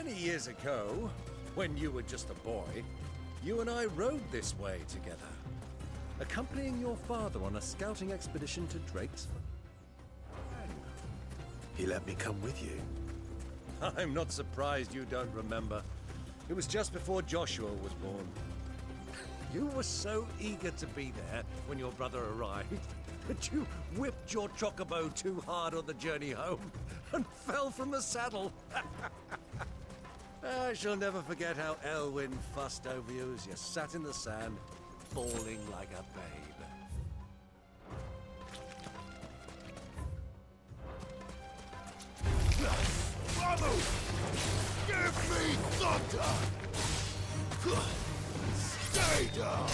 Many years ago, when you were just a boy, you and I rode this way together, accompanying your father on a scouting expedition to Drake's. He let me come with you. I'm not surprised you don't remember. It was just before Joshua was born. You were so eager to be there when your brother arrived that you whipped your chocobo too hard on the journey home and fell from the saddle. I shall never forget how Elwyn fussed over you as you sat in the sand, bawling like a babe. Bravo! Give me thunder! Stay down!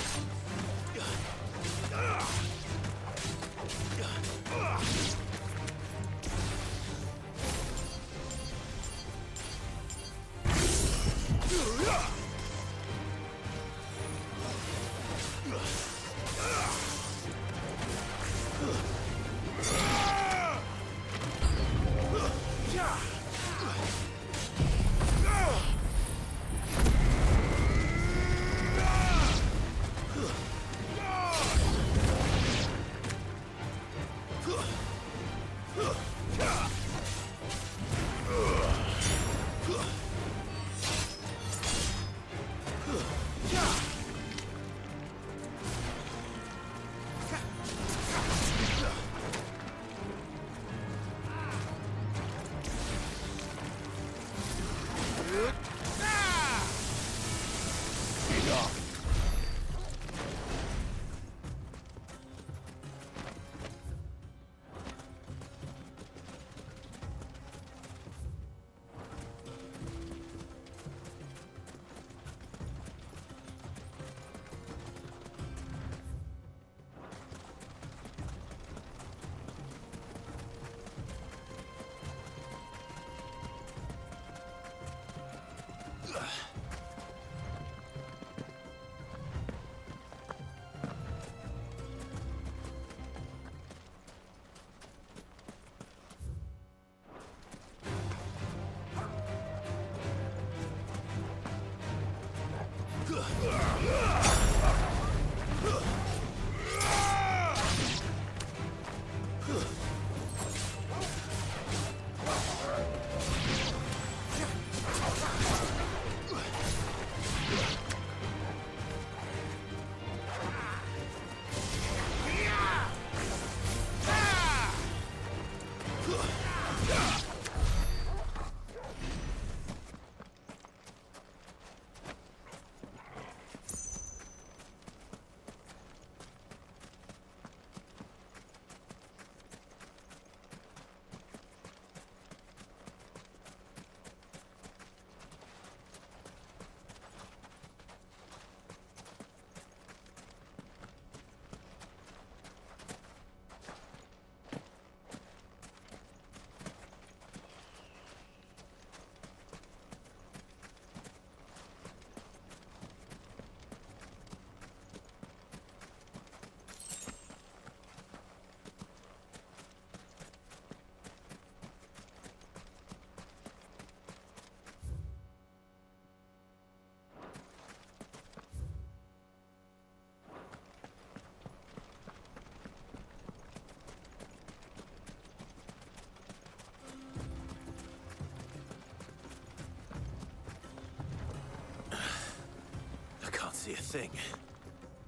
See a thing.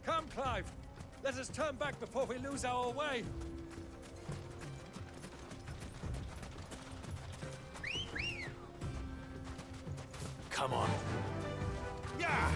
Come, Clive! Let us turn back before we lose our way! Come on. Yeah!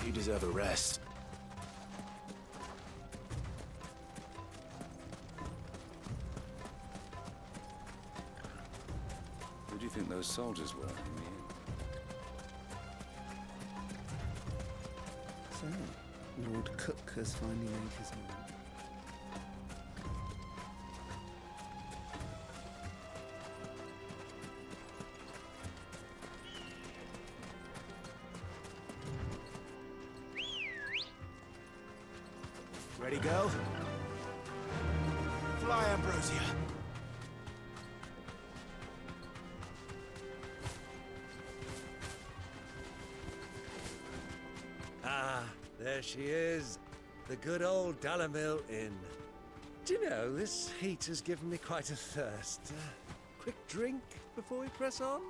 You deserve a rest. do you think those soldiers were in the inn? So, Lord Cook has finally made his mark. Ready, girl? Fly, Ambrosia. Ah, there she is. The good old Dalamil Inn. Do you know, this heat has given me quite a thirst. Quick drink before we press on?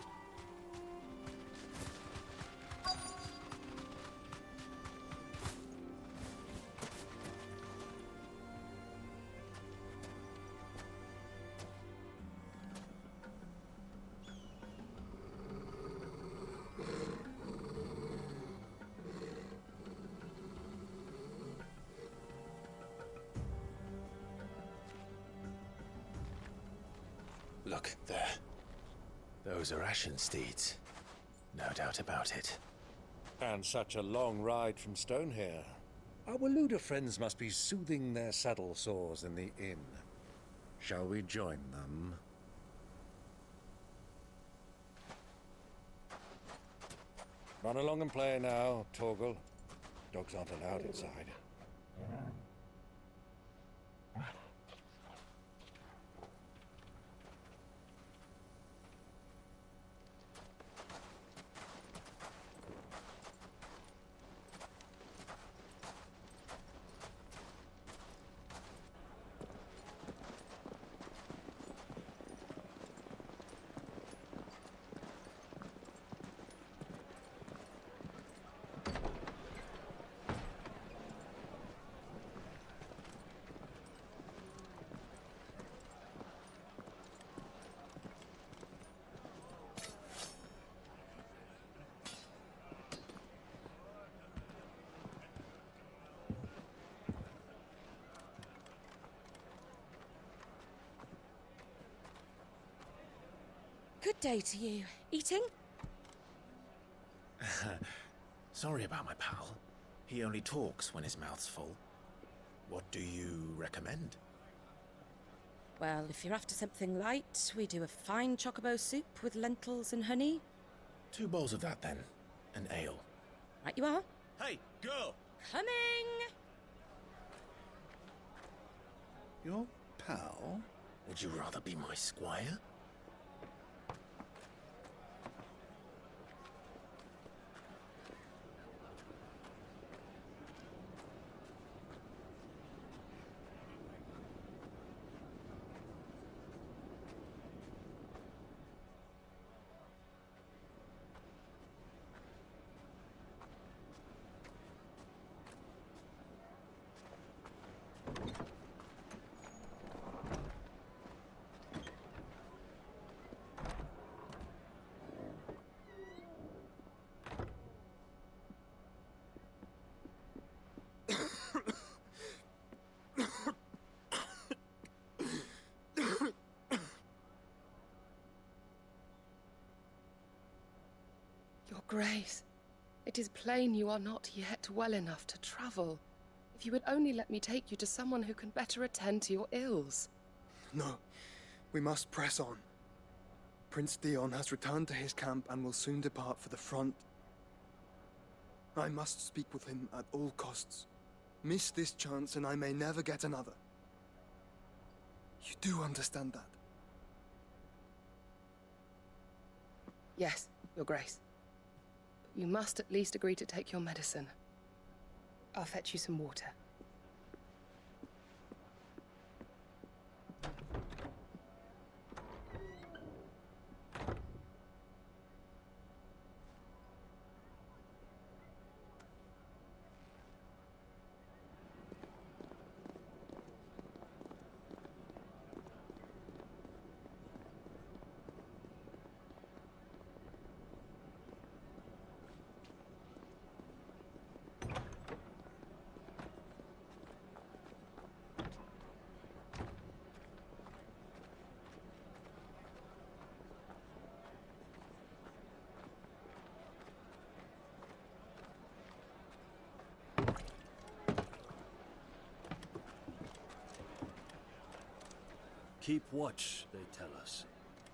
Look, there. Those are Ashen steeds. No doubt about it. And such a long ride from Stonehair. Our Waluda friends must be soothing their saddle sores in the inn. Shall we join them? Run along and play now, Torgal. Dogs aren't allowed inside. Good day to you. Eating? Sorry about my pal. He only talks when his mouth's full. What do you recommend? Well, if you're after something light, we do a fine chocobo soup with lentils and honey. 2 bowls of that, then. An ale. Right you are. Hey, girl! Coming! Your pal? Would you rather be my squire? Your Grace, it is plain you are not yet well enough to travel. If you would only let me take you to someone who can better attend to your ills. No, we must press on. Prince Dion has returned to his camp and will soon depart for the front. I must speak with him at all costs. Miss this chance and I may never get another. You do understand that? Yes, Your Grace. But you must at least agree to take your medicine. I'll fetch you some water. keep watch, they tell us.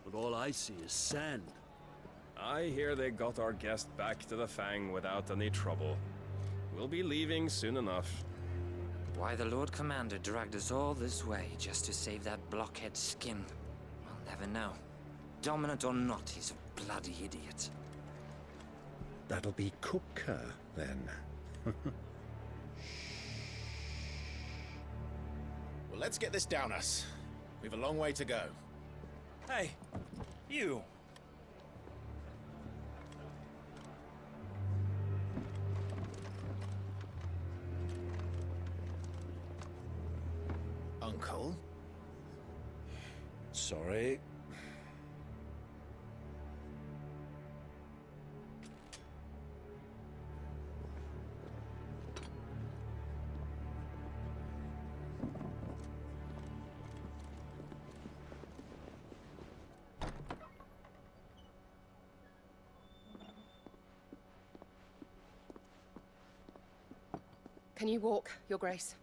But all I see is sand. I hear they got our guest back to the Fang without any trouble. We'll be leaving soon enough. Why the Lord Commander dragged us all this way just to save that blockhead's skin, we'll never know. Dominant or not, he's a bloody idiot. That'll be Cooker, then. Well, let's get this down us. We've a long way to go. Hey, you. Uncle? Sorry. Can you walk, Your Grace?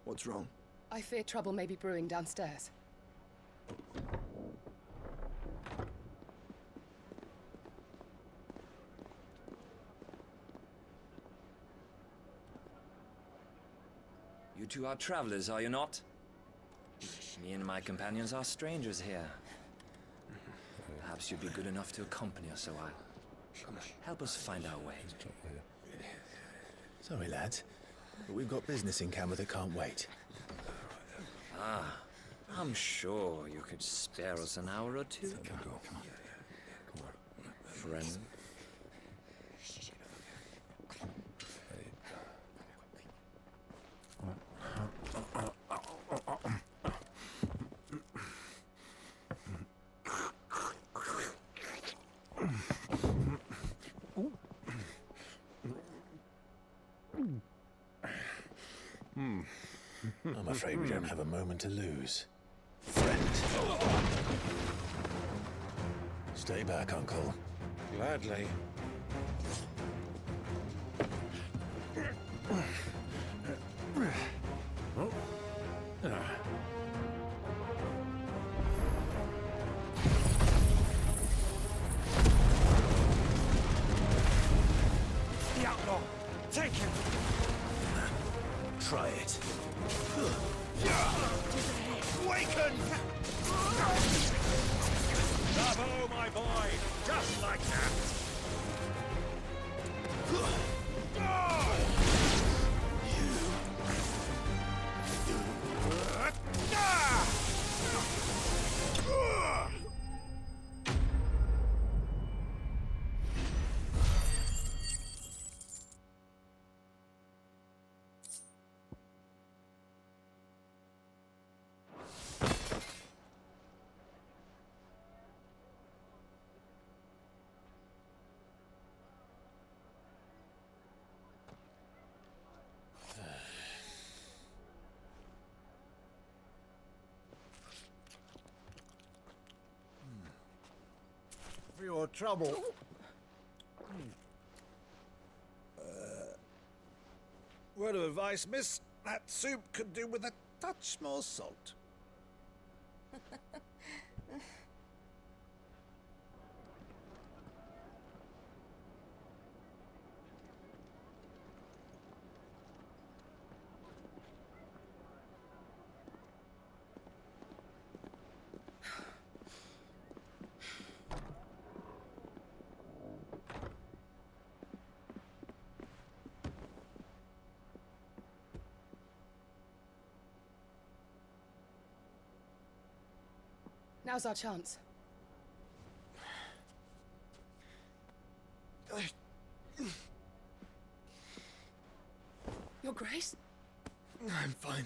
What's wrong? I fear trouble may be brewing downstairs. You two are travelers, are you not? Me and my companions are strangers here. Perhaps you'd be good enough to accompany us a while. Help us find our way. Sorry, lads, but we've got business in camera that can't wait. Ah, I'm sure you could spare us an hour or two. Come on. Friend. I'm afraid we don't have a moment to lose. Friend. Stay back, Uncle. Gladly. The outlaw! Take him! Try it. Awaken! Bravo, my boy! Just like that! For your trouble. Word of advice, miss. That soup could do with a touch more salt. Now's our chance. Your Grace? I'm fine.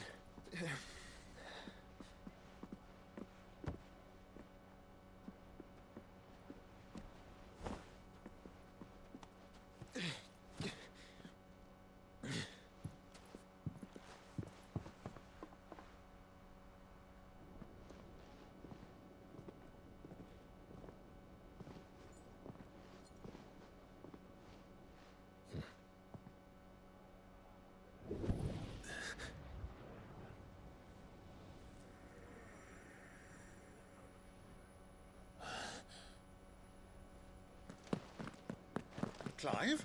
Clive?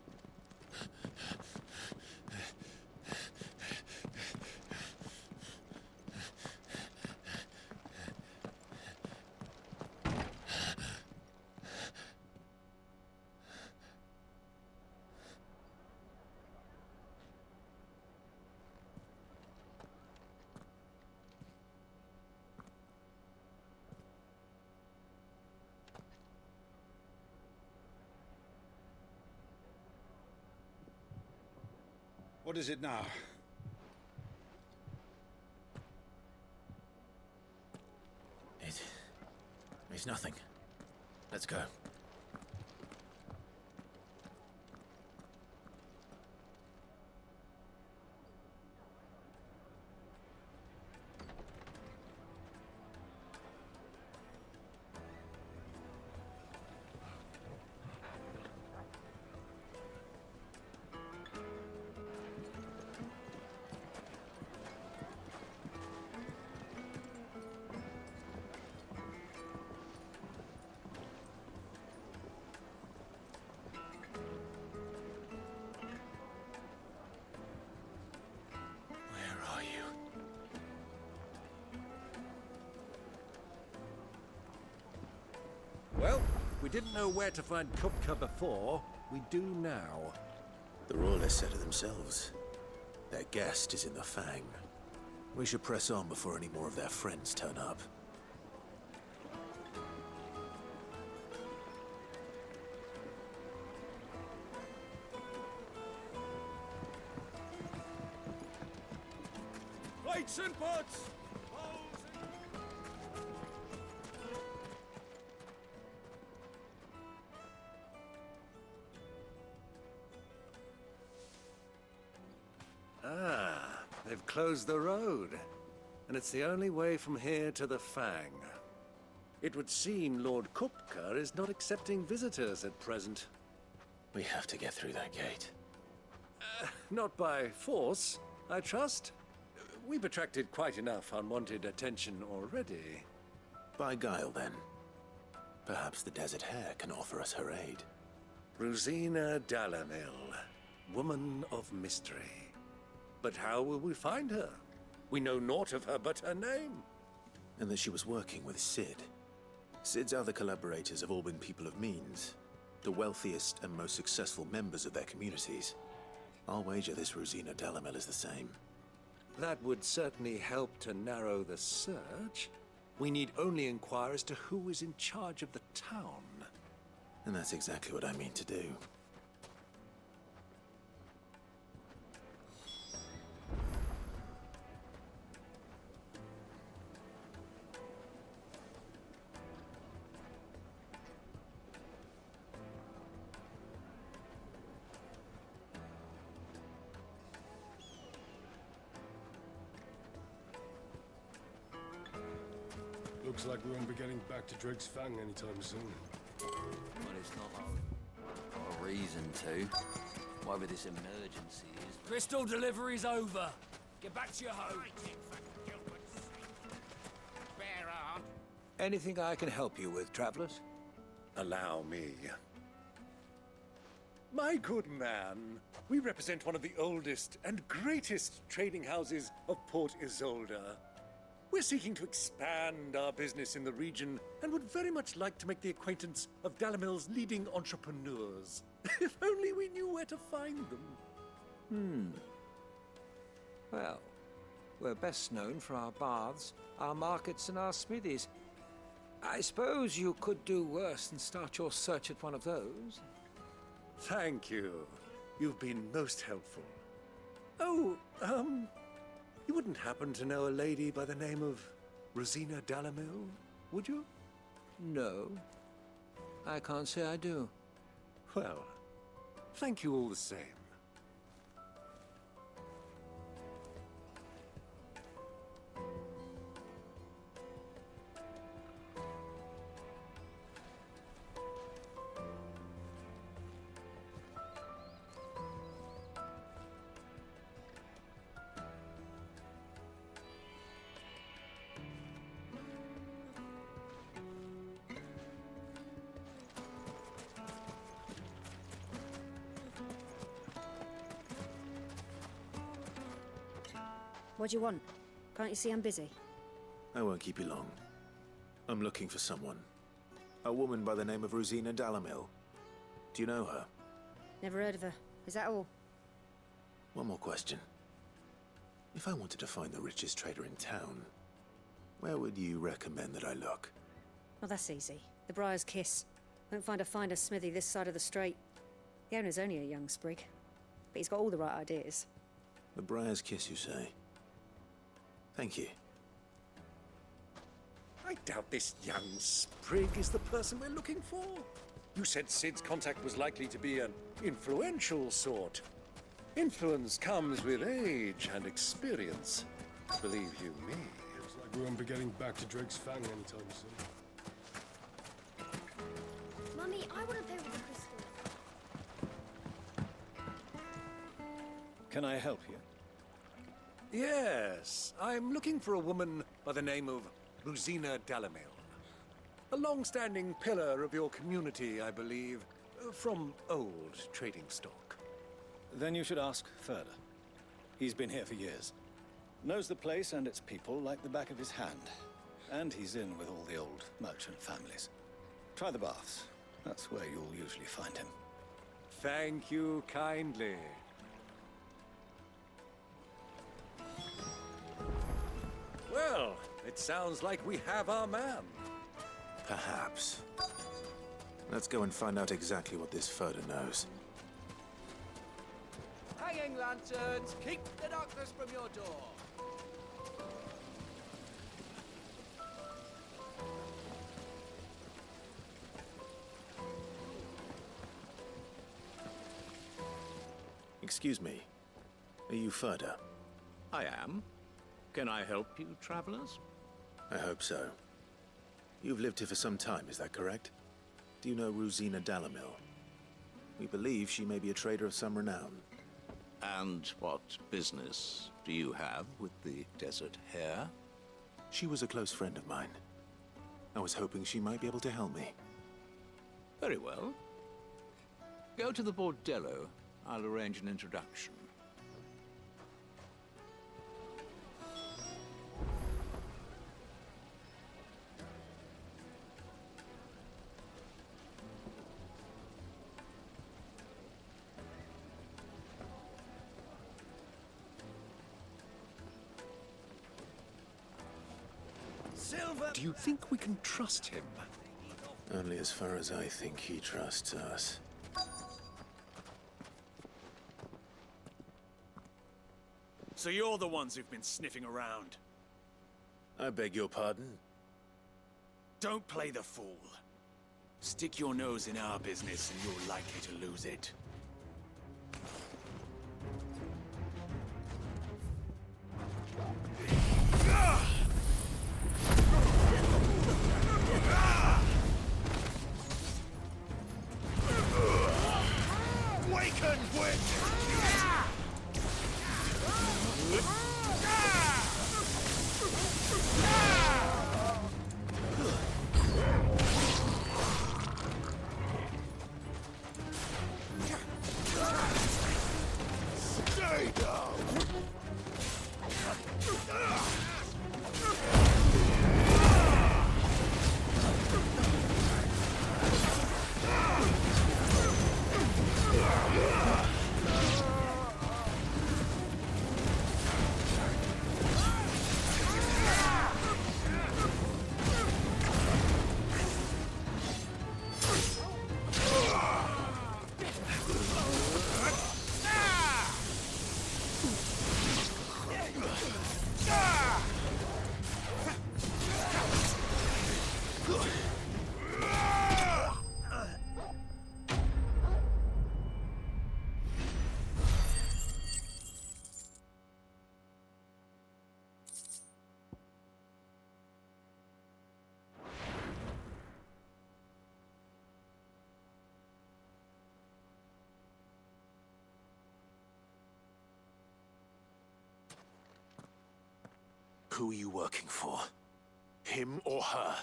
What is it now? It's nothing. Let's go. Well, we didn't know where to find Kupka before. We do now. The Royalists said it themselves. Their guest is in the Fang. We should press on before any more of their friends turn up. Lights and pots! Ah, they've closed the road. And it's the only way from here to the Fang. It would seem Lord Kupka is not accepting visitors at present. We have to get through that gate. Not by force, I trust. We've attracted quite enough unwanted attention already. By guile, then. Perhaps the Desert Hare can offer us her aid. Rosina Dalamil, woman of mystery. But how will we find her? We know naught of her but her name. And that she was working with Sid. Sid's other collaborators have all been people of means, the wealthiest and most successful members of their communities. I'll wager this Rosina Dalamil is the same. That would certainly help to narrow the search. We need only inquire as to who is in charge of the town. And that's exactly what I mean to do. Looks like we won't be getting back to Drake's Fang anytime soon. Well, it's not a reason to. Whatever this emergency is. Crystal delivery's over. Get back to your home. Anything I can help you with, travelers? Allow me. My good man, we represent one of the oldest and greatest trading houses of Port Isolde. We're seeking to expand our business in the region and would very much like to make the acquaintance of Dalamil's leading entrepreneurs. If only we knew where to find them. Well, we're best known for our baths, our markets, and our smithies. I suppose you could do worse than start your search at one of those. Thank you. You've been most helpful. Oh, you wouldn't happen to know a lady by the name of Rosina Dalamil, would you? No. I can't say I do. Well, thank you all the same. What do you want? Can't you see I'm busy? I won't keep you long. I'm looking for someone. A woman by the name of Rosina Dalamil. Do you know her? Never heard of her. Is that all? One more question. If I wanted to find the richest trader in town, where would you recommend that I look? Well, that's easy. The Briar's Kiss. Won't find a finer smithy this side of the strait. The owner's only a young sprig, but he's got all the right ideas. The Briar's Kiss, you say? Thank you. I doubt this young sprig is the person we're looking for. You said Sid's contact was likely to be an influential sort. Influence comes with age and experience. Believe you me. Looks like we won't be getting back to Drake's Fang anytime soon. Mummy, I want to play with the crystal. Can I help you? Yes, I'm looking for a woman by the name of Rosina Dalamil. A long-standing pillar of your community, I believe, from old trading stock. Then you should ask further. He's been here for years. Knows the place and its people like the back of his hand. And he's in with all the old merchant families. Try the baths. That's where you'll usually find him. Thank you kindly. Well, it sounds like we have our man. Perhaps. Let's go and find out exactly what this Furder knows. Hanging lanterns, keep the darkness from your door. Excuse me. Are you Furder? I am. Can I help you, travelers? I hope so. You've lived here for some time, is that correct? Do you know Rosina Dalamil? We believe she may be a trader of some renown. And what business do you have with the desert hare? She was a close friend of mine. I was hoping she might be able to help me. Very well. Go to the bordello. I'll arrange an introduction. Do you think we can trust him? Only as far as I think he trusts us. So you're the ones who've been sniffing around? I beg your pardon? Don't play the fool. Stick your nose in our business and you're likely to lose it. Waken, witch! Stay down! Who are you working for? Him or her?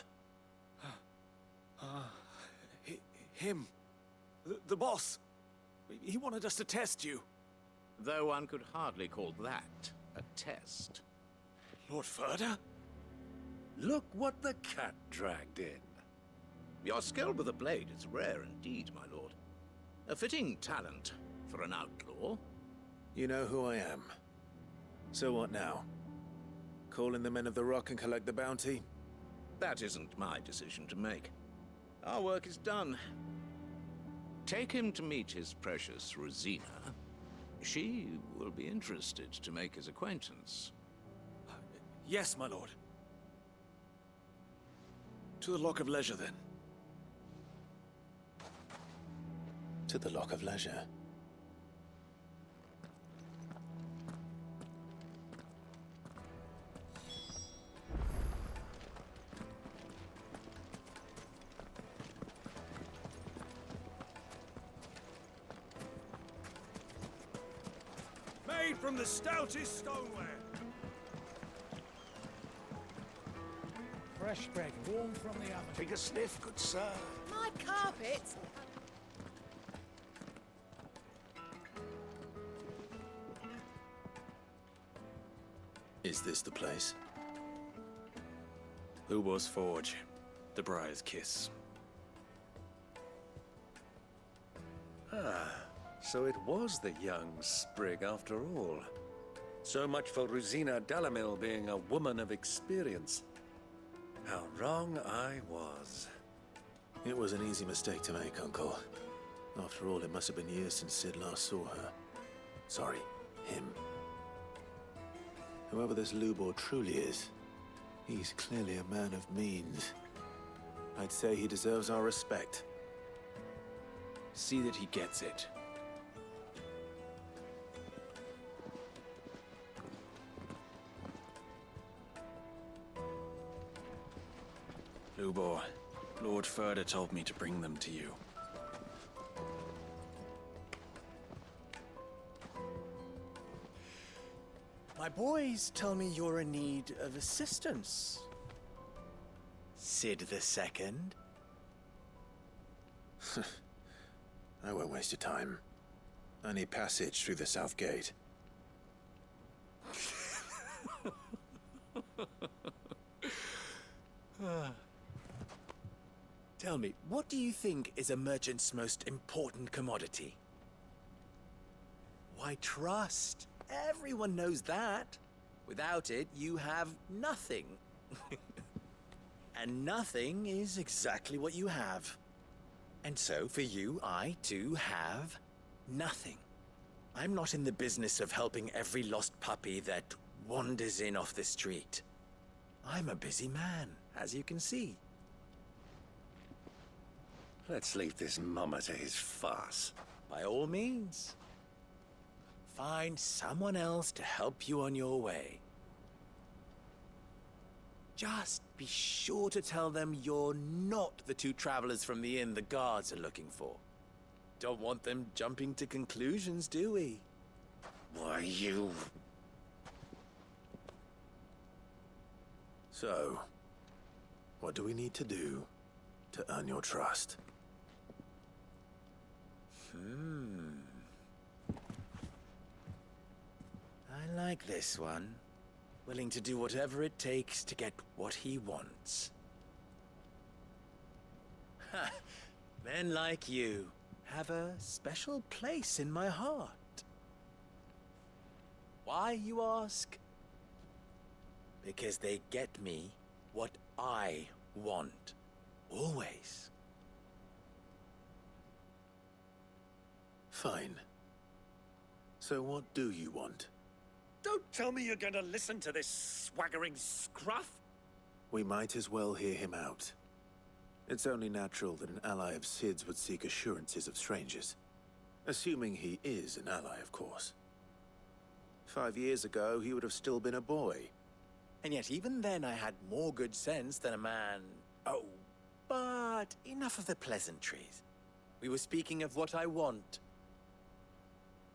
Him. The boss. He wanted us to test you. Though one could hardly call that a test. Lord Ferda? Look what the cat dragged in. Your skill with a blade is rare indeed, my lord. A fitting talent for an outlaw. You know who I am. So what now? Call in the Men of the Rock and collect the bounty? That isn't my decision to make. Our work is done. Take him to meet his precious Rosina. She will be interested to make his acquaintance. Yes, my lord. To the Lock of Leisure, then. To the Lock of Leisure. Made from the stoutest stoneware. Fresh bread, warm from the oven. Take a sniff, good sir. My carpets! Is this the place? Lubo's Forge. The Briar's Kiss. Ah, so it was the young sprig after all. So much for Rosina Dalamil being a woman of experience. How wrong I was. It was an easy mistake to make, Uncle. After all, it must have been years since Sid last saw her. Sorry, him. Whoever this Lubor truly is, he's clearly a man of means. I'd say he deserves our respect. See that he gets it. Lubor, Lord Ferda told me to bring them to you. My boys tell me you're in need of assistance. Sid the Second? I won't waste your time. I need passage through the south gate. Tell me, what do you think is a merchant's most important commodity? Why, trust. Everyone knows that. Without it, you have nothing. And nothing is exactly what you have. And so, for you, I, too, have nothing. I'm not in the business of helping every lost puppy that wanders in off the street. I'm a busy man, as you can see. Let's leave this mummer to his farce. By all means. Find someone else to help you on your way. Just be sure to tell them you're not the two travelers from the inn the guards are looking for. Don't want them jumping to conclusions, do we? Why, you... So, what do we need to do to earn your trust? I like this one. Willing to do whatever it takes to get what he wants. Ha! Men like you have a special place in my heart. Why, you ask? Because they get me what I want. Always. Fine. So what do you want? Don't tell me you're going to listen to this swaggering scruff! We might as well hear him out. It's only natural that an ally of Sid's would seek assurances of strangers. Assuming he is an ally, of course. 5 years ago, he would have still been a boy. And yet even then I had more good sense than a man... Oh, but enough of the pleasantries. We were speaking of what I want.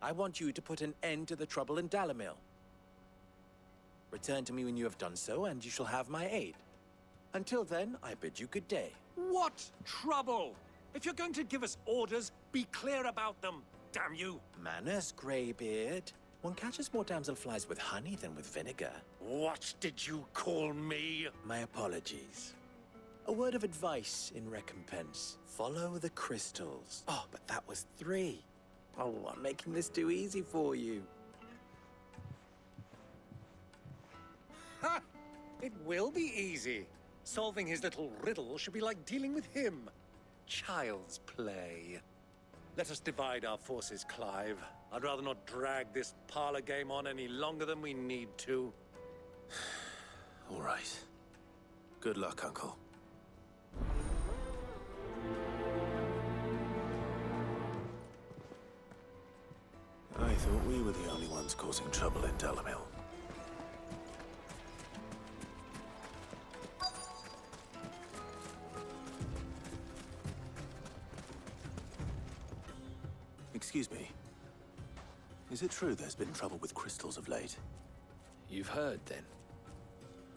I want you to put an end to the trouble in Dalamil. Return to me when you have done so, and you shall have my aid. Until then, I bid you good day. What trouble? If you're going to give us orders, be clear about them, damn you! Manners, Greybeard. One catches more damselflies with honey than with vinegar. What did you call me? My apologies. A word of advice in recompense. Follow the crystals. Oh, but that was 3. Oh, I'm making this too easy for you. Ha! It will be easy. Solving his little riddle should be like dealing with him. Child's play. Let us divide our forces, Clive. I'd rather not drag this parlor game on any longer than we need to. All right. Good luck, Uncle. I thought we were the only ones causing trouble in Delamil. Excuse me. Is it true there's been trouble with crystals of late? You've heard, then?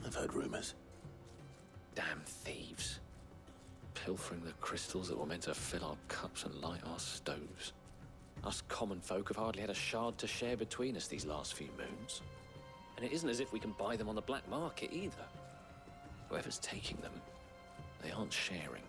I've heard rumors. Damn thieves. Pilfering the crystals that were meant to fill our cups and light our stoves. Us common folk have hardly had a shard to share between us these last few moons. And it isn't as if we can buy them on the black market either. Whoever's taking them, they aren't sharing.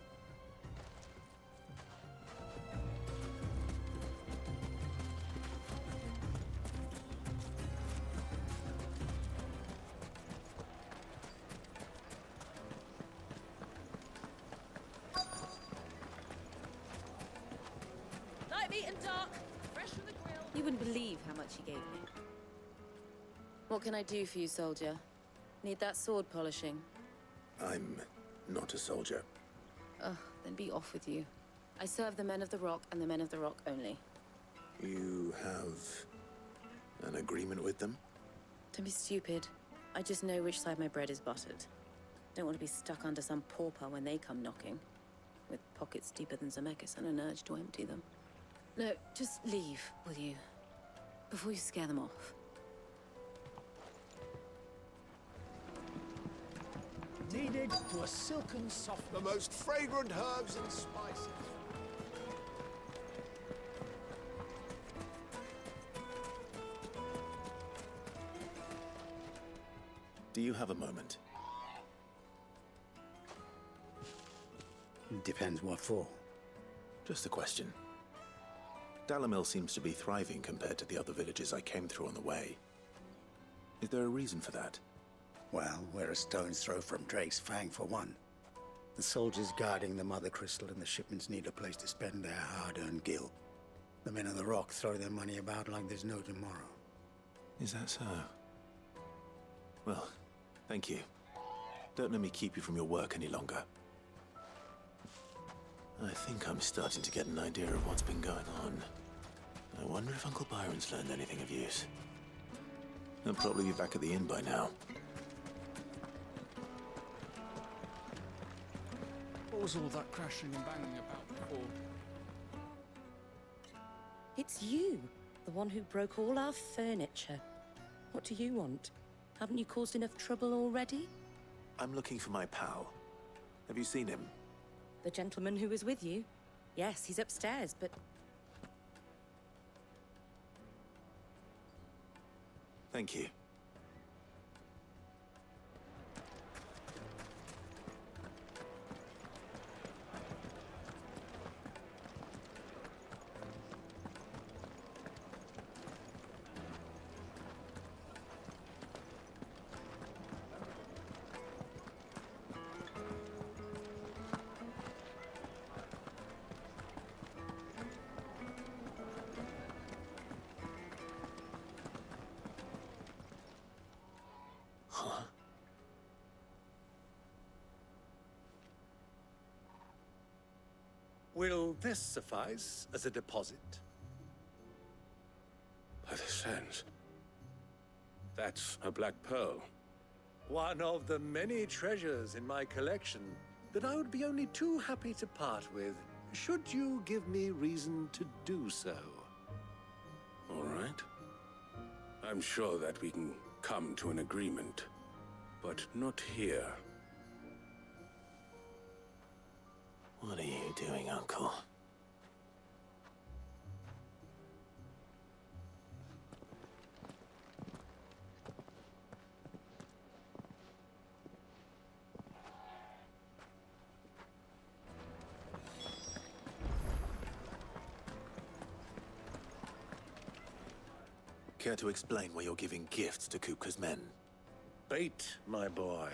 Light meat and dark, fresh from the grill. You wouldn't believe how much he gave me. What can I do for you, soldier? Need that sword polishing? I'm not a soldier. Ugh, then be off with you. I serve the men of the Rock and the men of the Rock only. You have an agreement with them? Don't be stupid. I just know which side my bread is buttered. Don't want to be stuck under some pauper when they come knocking. With pockets deeper than Zemeckis and an urge to empty them. No, just leave, will you? Before you scare them off. Needed to a silken soft. The most fragrant herbs and spices. Do you have a moment? Depends what for. Just a question. Dalamil seems to be thriving compared to the other villages I came through on the way. Is there a reason for that? Well, we're a stone's throw from Drake's Fang, for one. The soldiers guarding the Mother Crystal and the shipments need a place to spend their hard-earned gil. The men of the Rock throw their money about like there's no tomorrow. Is that so? Well, thank you. Don't let me keep you from your work any longer. I think I'm starting to get an idea of what's been going on. I wonder if Uncle Byron's learned anything of use. He'll probably be back at the inn by now. What was all that crashing and banging about before? It's you, the one who broke all our furniture. What do you want? Haven't you caused enough trouble already? I'm looking for my pal. Have you seen him? The gentleman who was with you? Yes, he's upstairs, but... Thank you. Will this suffice as a deposit? By the sands. That's a black pearl. One of the many treasures in my collection that I would be only too happy to part with, should you give me reason to do so. All right. I'm sure that we can come to an agreement, but not here. What are you doing, Uncle? Care to explain why you're giving gifts to Kupka's men? Bait, my boy.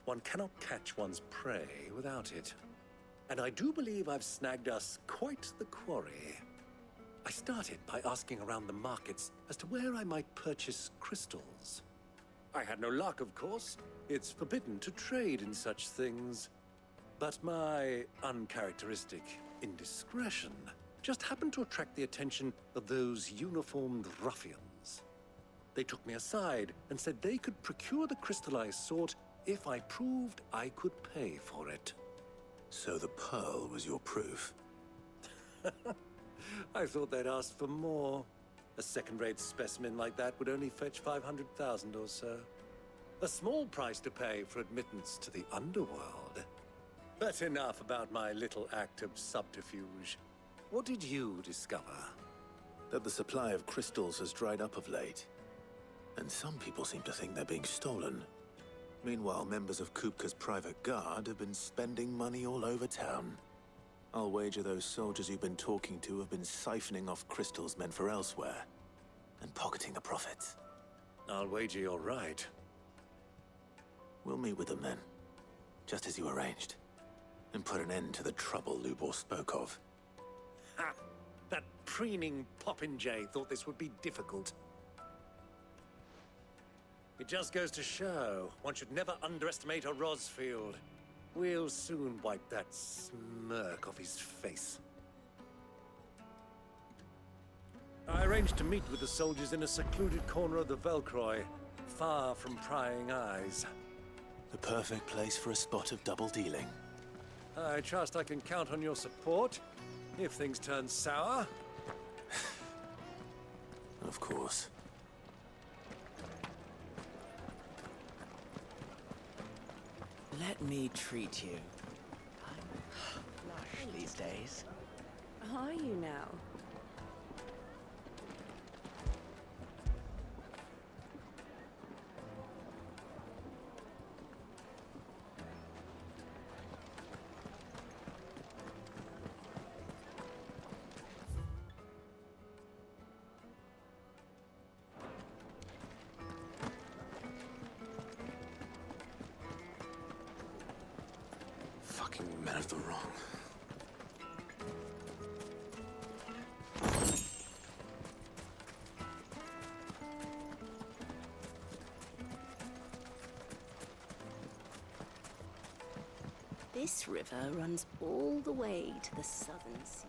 One cannot catch one's prey without it. And I do believe I've snagged us quite the quarry. I started by asking around the markets as to where I might purchase crystals. I had no luck, of course. It's forbidden to trade in such things. But my uncharacteristic indiscretion just happened to attract the attention of those uniformed ruffians. They took me aside and said they could procure the crystal I sought if I proved I could pay for it. So the pearl was your proof? I thought they'd asked for more. A second-rate specimen like that would only fetch 500,000 or so. A small price to pay for admittance to the underworld. But enough about my little act of subterfuge. What did you discover? That the supply of crystals has dried up of late. And some people seem to think they're being stolen. Meanwhile, members of Kupka's private guard have been spending money all over town. I'll wager those soldiers you've been talking to have been siphoning off crystals meant for elsewhere, and pocketing the profits. I'll wager you're right. We'll meet with them then, just as you arranged, and put an end to the trouble Lubor spoke of. Ha! That preening popinjay thought this would be difficult. It just goes to show, one should never underestimate a Rosfield. We'll soon wipe that smirk off his face. I arranged to meet with the soldiers in a secluded corner of the Velcroy, far from prying eyes. The perfect place for a spot of double dealing. I trust I can count on your support, if things turn sour. Of course. Let me treat you. I'm lush these days. Are you now? Fucking men of the wrong. This river runs all the way to the southern sea.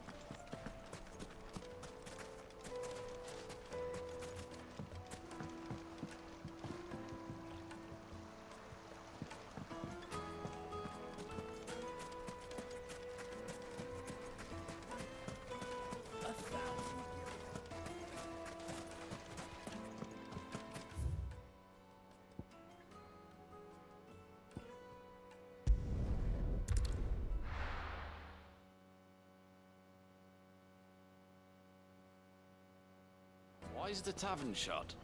Why is the tavern shut?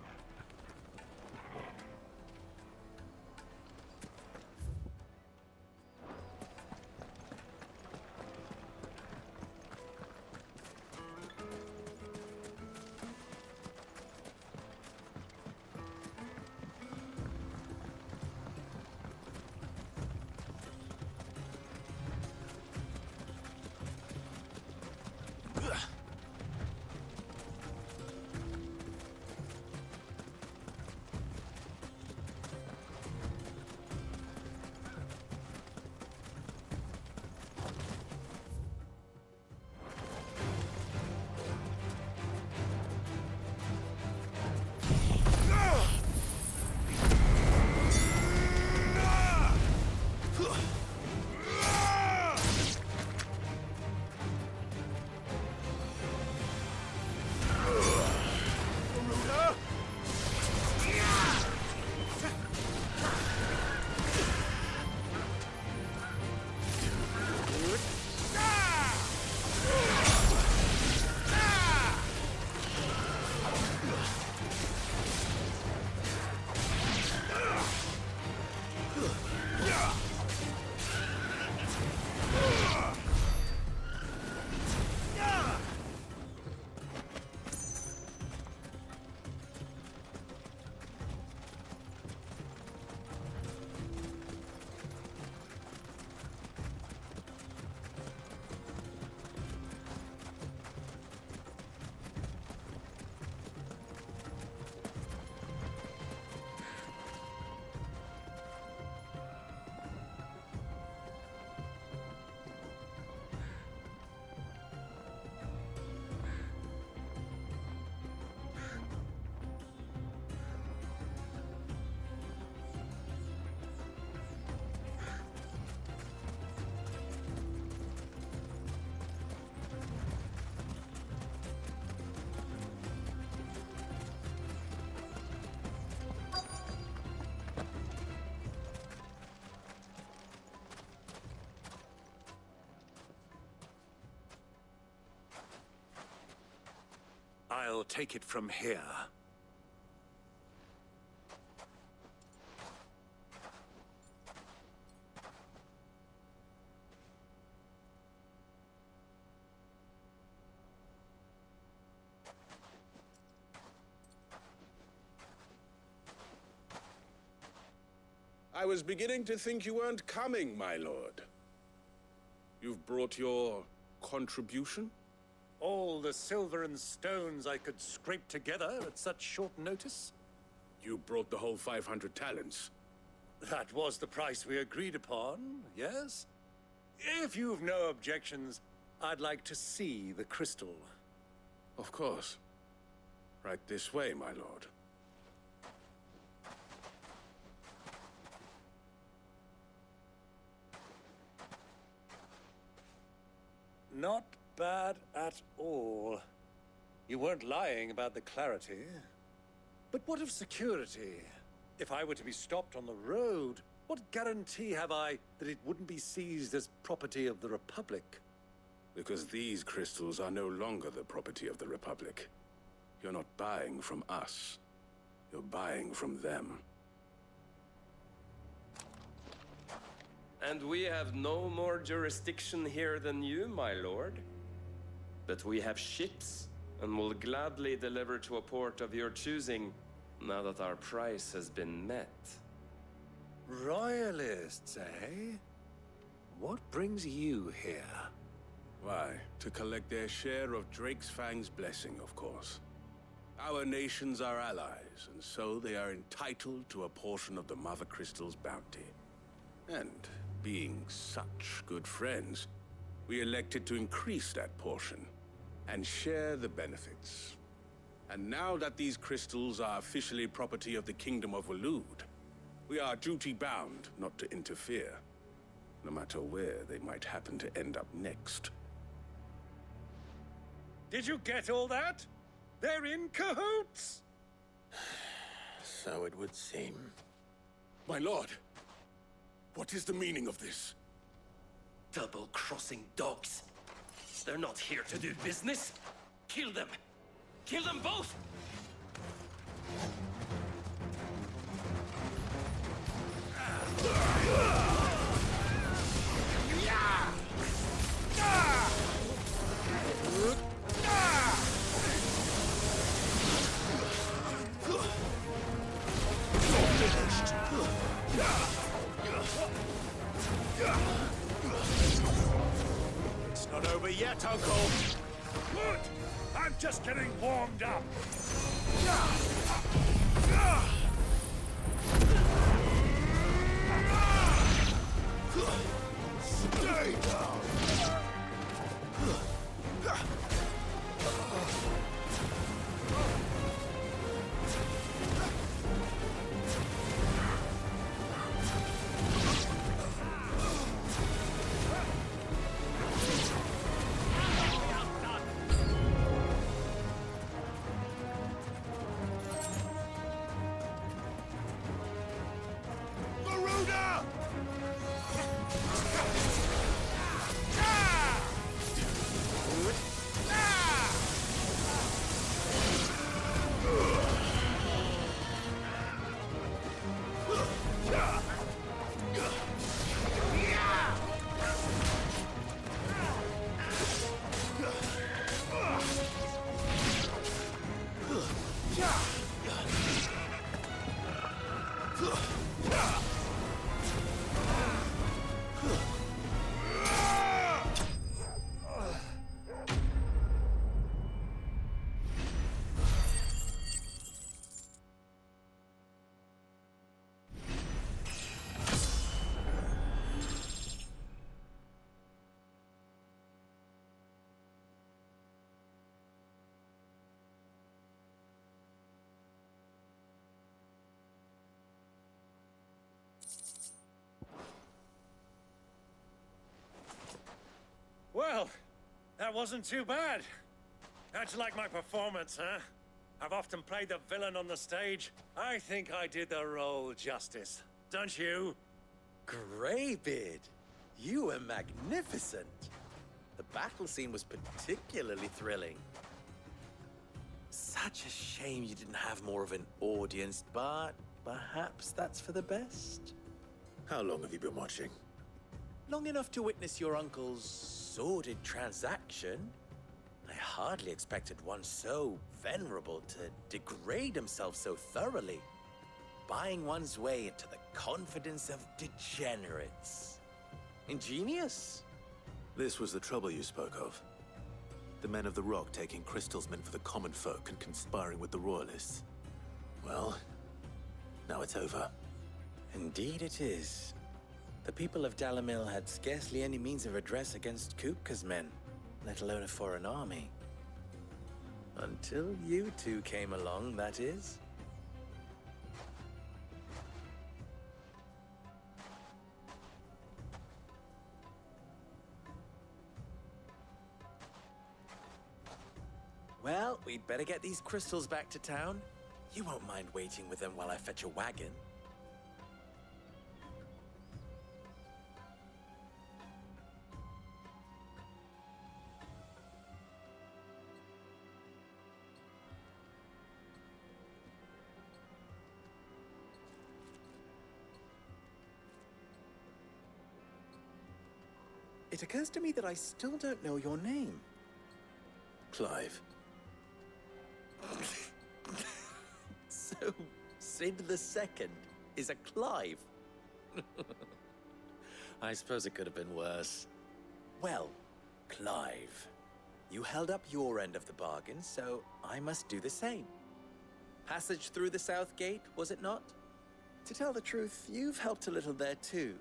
I'll take it from here. I was beginning to think you weren't coming, my lord. You've brought your contribution? All the silver and stones I could scrape together at such short notice? You brought the whole 500 talents. That was the price we agreed upon, yes? If you've no objections, I'd like to see the crystal. Of course. Right this way, my lord. Not bad at all. You weren't lying about the clarity. But what of security? If I were to be stopped on the road, what guarantee have I that it wouldn't be seized as property of the Republic? Because these crystals are no longer the property of the Republic. You're not buying from us. You're buying from them. And we have no more jurisdiction here than you, my lord. But we have ships, and will gladly deliver to a port of your choosing, now that our price has been met. Royalists, eh? What brings you here? Why, to collect their share of Drake's Fang's blessing, of course. Our nations are allies, and so they are entitled to a portion of the Mother Crystal's bounty. And being such good friends, we elected to increase that portion and share the benefits. And now that these crystals are officially property of the Kingdom of Waloed, we are duty-bound not to interfere, no matter where they might happen to end up next. Did you get all that? They're in cahoots! So it would seem. My lord, what is the meaning of this? Double-crossing dogs. They're not here to do business. Kill them! Kill them both! It's not over yet, Uncle. Good! I'm just getting warmed up. Stay down! Well, that wasn't too bad. How'd you like my performance, huh? I've often played the villain on the stage. I think I did the role justice. Don't you? Greybeard, you were magnificent. The battle scene was particularly thrilling. Such a shame you didn't have more of an audience, but perhaps that's for the best. How long have you been watching? Long enough to witness your uncle's sordid transaction. I hardly expected one so venerable to degrade himself so thoroughly, buying one's way into the confidence of degenerates. Ingenious. This was the trouble you spoke of. The men of the Rock taking crystals meant for the common folk and conspiring with the Royalists. Well, now it's over. Indeed it is. The people of Dalamil had scarcely any means of redress against Kupka's men, let alone a foreign army. Until you two came along, that is. Well, we'd better get these crystals back to town. You won't mind waiting with them while I fetch a wagon. It occurs to me that I still don't know your name. Clive. So, Sid II is a Clive? I suppose it could have been worse. Well, Clive, you held up your end of the bargain, so I must do the same. Passage through the South Gate, was it not? To tell the truth, you've helped a little there too.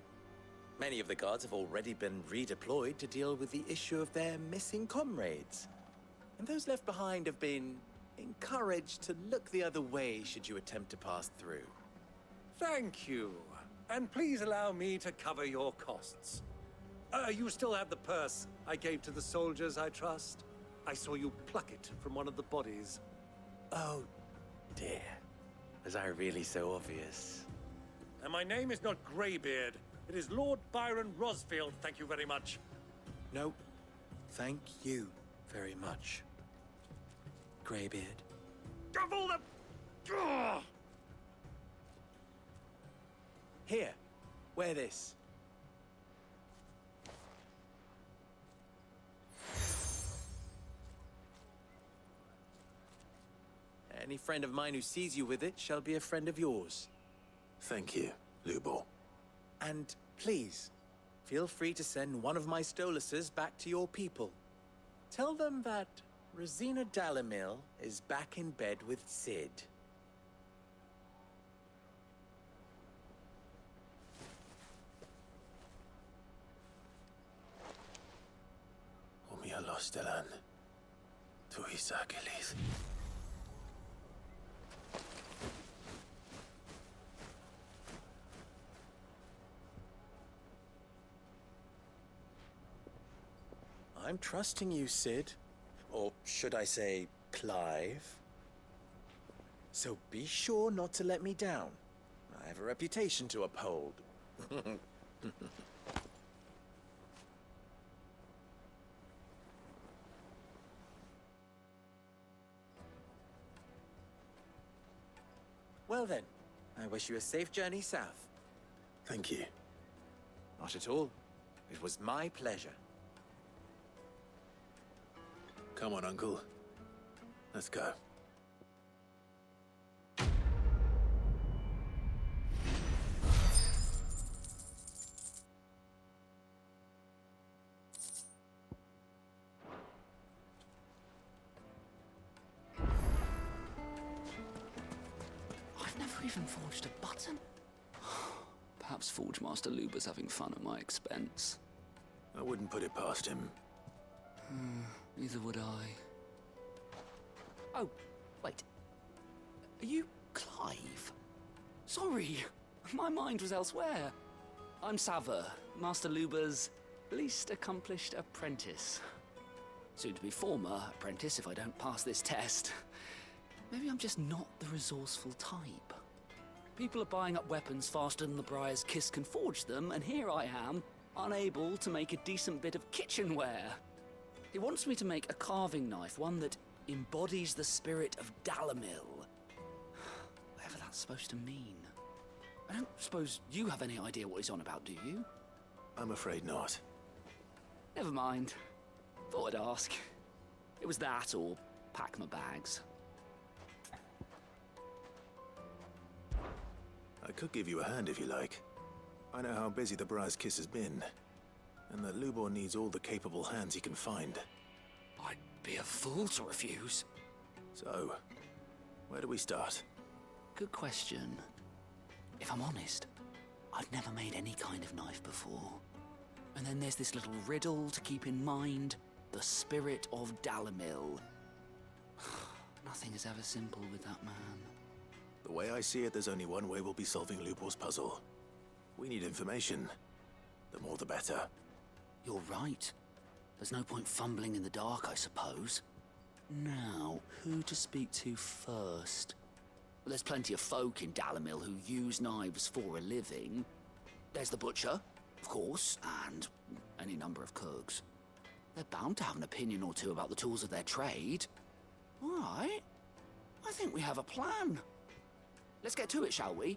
Many of the guards have already been redeployed to deal with the issue of their missing comrades. And those left behind have been encouraged to look the other way should you attempt to pass through. Thank you. And please allow me to cover your costs. You still have the purse I gave to the soldiers, I trust? I saw you pluck it from one of the bodies. Oh, dear. Was I really so obvious? And my name is not Greybeard. It is Lord Byron Rosfield, thank you very much. No, thank you very much, Greybeard. Of all the... Ugh! Here, wear this. Any friend of mine who sees you with it shall be a friend of yours. Thank you, Lubor. And please, feel free to send one of my Stoluses back to your people. Tell them that Rosina Dalamil is back in bed with Sid. Umia Lostelan. Tuisa Kelith. I'm trusting you, Sid. Or should I say, Clive? So be sure not to let me down. I have a reputation to uphold. Well then, I wish you a safe journey south. Thank you. Not at all. It was my pleasure. Come on, Uncle. Let's go. I've never even forged a button. Perhaps Forge Master Luber's having fun at my expense. I wouldn't put it past him. Neither would I. Oh, wait. Are you Clive? Sorry, my mind was elsewhere. I'm Sava, Master Luber's least accomplished apprentice. Soon to be former apprentice if I don't pass this test. Maybe I'm just not the resourceful type. People are buying up weapons faster than the Briar's Kiss can forge them, and here I am, unable to make a decent bit of kitchenware. He wants me to make a carving knife, one that embodies the spirit of Dalamil. Whatever that's supposed to mean. I don't suppose you have any idea what he's on about, do you? I'm afraid not. Never mind. Thought I'd ask. It was that or pack my bags. I could give you a hand if you like. I know how busy the Briar's Kiss has been, and that Lubor needs all the capable hands he can find. I'd be a fool to refuse. So, where do we start? Good question. If I'm honest, I've never made any kind of knife before. And then there's this little riddle to keep in mind. The spirit of Dalamil. Nothing is ever simple with that man. The way I see it, there's only one way we'll be solving Lubor's puzzle. We need information. The more the better. You're right. There's no point fumbling in the dark, I suppose. Now, who to speak to first? Well, there's plenty of folk in Dalamil who use knives for a living. There's the butcher, of course, and any number of cooks. They're bound to have an opinion or two about the tools of their trade. All right. I think we have a plan. Let's get to it, shall we?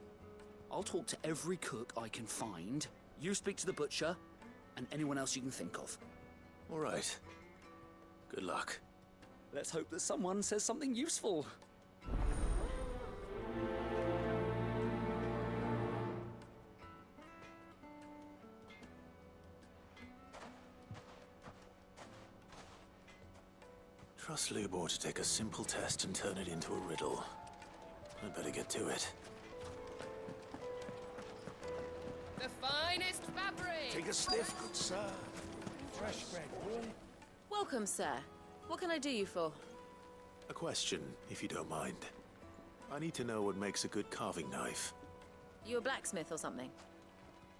I'll talk to every cook I can find. You speak to the butcher, and anyone else you can think of. All right. Good luck. Let's hope that someone says something useful. Trust Lubor to take a simple test and turn it into a riddle. I'd better get to it. The finest fabric! Take a sniff, good sir. Fresh bread, warm. Welcome, sir. What can I do you for? A question, if you don't mind. I need to know what makes a good carving knife. You a blacksmith or something?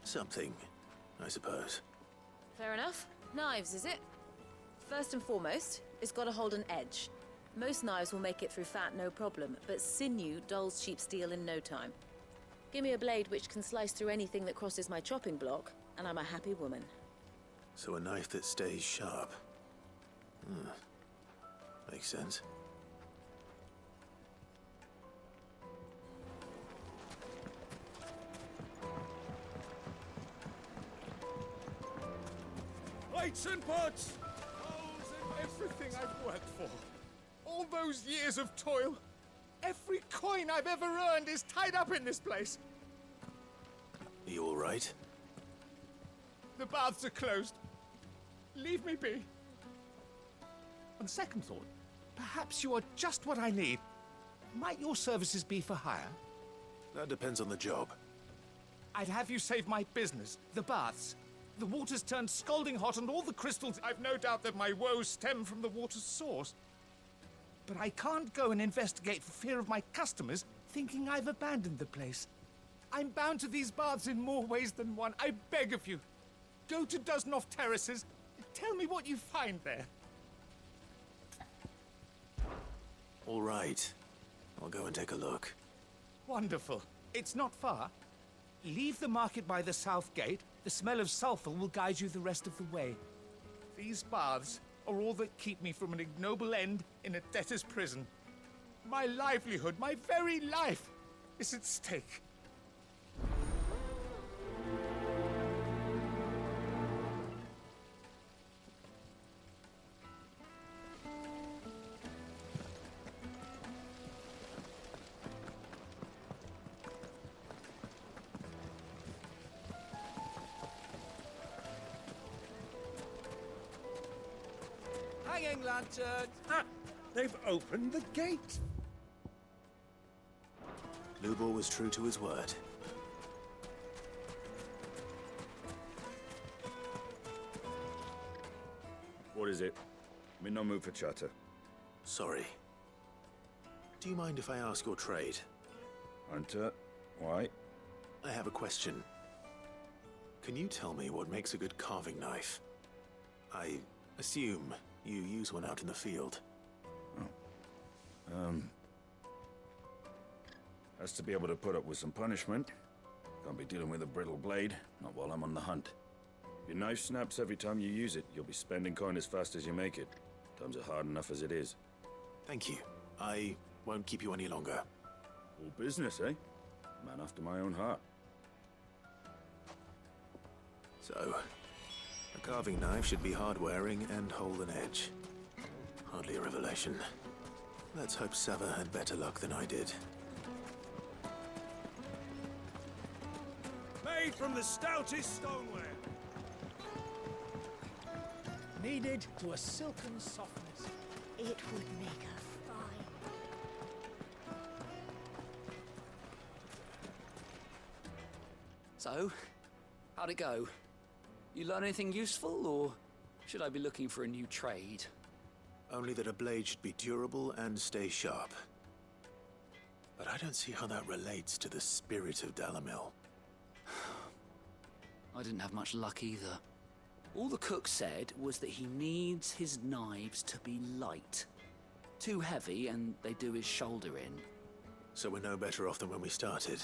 Something, I suppose. Fair enough. Knives, is it? First and foremost, it's got to hold an edge. Most knives will make it through fat, no problem, but sinew dulls cheap steel in no time. Give me a blade which can slice through anything that crosses my chopping block, and I'm a happy woman. So a knife that stays sharp. Makes sense. Plates and pots! Bowls and everything I've worked for. All those years of toil. Every coin I've ever earned is tied up in this place. Are you all right? The baths are closed. Leave me be. On second thought, perhaps you are just what I need. Might your services be for hire? That depends on the job. I'd have you save my business, the baths. The water's turned scalding hot and all the crystals. I've no doubt that my woes stem from the water's source. But I can't go and investigate for fear of my customers thinking I've abandoned the place. I'm bound to these baths in more ways than one. I beg of you. Go to Dusnoff Terraces. Tell me what you find there. All right. I'll go and take a look. Wonderful. It's not far. Leave the market by the south gate. The smell of sulfur will guide you the rest of the way. These baths are all that keep me from an ignoble end in a debtor's prison. My livelihood, my very life, is at stake. Hanging lanterns! Ah! They've opened the gate! Lubor was true to his word. What is it? I'm in no mood for chatter. Sorry. Do you mind if I ask your trade? Hunter, why? I have a question. Can you tell me what makes a good carving knife? I assume you use one out in the field. Has to be able to put up with some punishment. Can't be dealing with a brittle blade, not while I'm on the hunt. If your knife snaps every time you use it, you'll be spending coin as fast as you make it. Times are hard enough as it is. Thank you. I won't keep you any longer. All business, eh? Man after my own heart. So, a carving knife should be hard-wearing and hold an edge. Hardly a revelation. Let's hope Sava had better luck than I did. Made from the stoutest stoneware. Kneaded to a silken softness. It would make her fine. So, how'd it go? You learn anything useful, or should I be looking for a new trade? Only that a blade should be durable and stay sharp. But I don't see how that relates to the spirit of Dalamil. I didn't have much luck either. All the cook said was that he needs his knives to be light. Too heavy and they do his shoulder in. So we're no better off than when we started.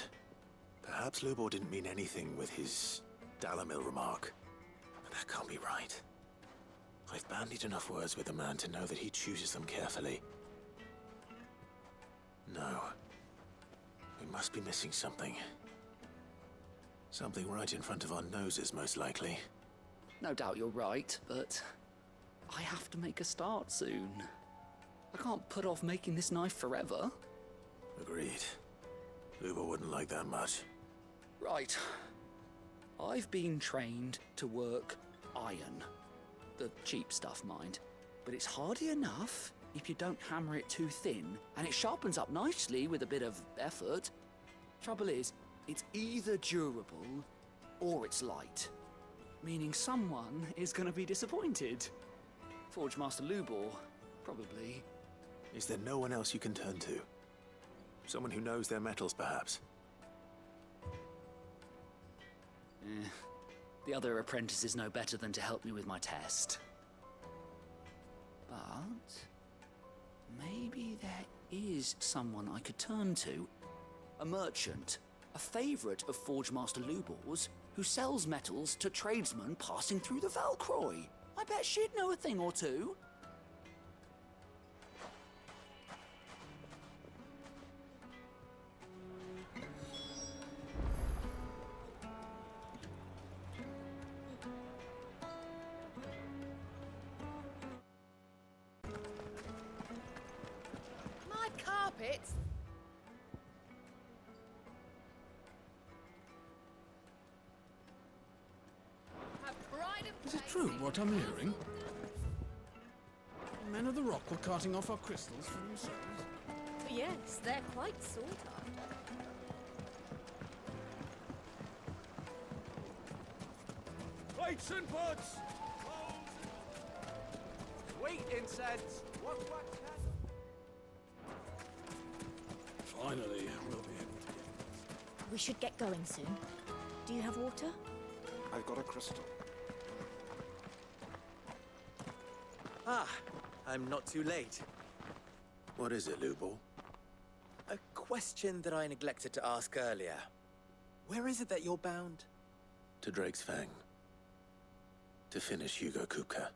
Perhaps Lubor didn't mean anything with his Dalamil remark. But that can't be right. I've bandied enough words with the man to know that he chooses them carefully. No. We must be missing something. Something right in front of our noses, most likely. No doubt you're right, but I have to make a start soon. I can't put off making this knife forever. Agreed. Lubor wouldn't like that much. Right. I've been trained to work iron. The cheap stuff, mind. But it's hardy enough if you don't hammer it too thin, and it sharpens up nicely with a bit of effort. Trouble is, it's either durable or it's light. Meaning someone is going to be disappointed. Forge Master Lubor, probably. Is there no one else you can turn to? Someone who knows their metals, perhaps? The other apprentices know better than to help me with my test. But maybe there is someone I could turn to. A merchant, a favorite of Forge Master Lubor's, who sells metals to tradesmen passing through the Valcroy. I bet she'd know a thing or two. My carpets. Is it true what I'm hearing? Men of the Rock were carting off our crystals for themselves. Yes, they're quite sought after. Plates and pots! Sweet incense! What? Finally, we'll be able to get... We should get going soon. Do you have water? I've got a crystal. Ah, I'm not too late. What is it, Lubor? A question that I neglected to ask earlier. Where is it that you're bound? To Drake's Fang. To finish Hugo Kupka.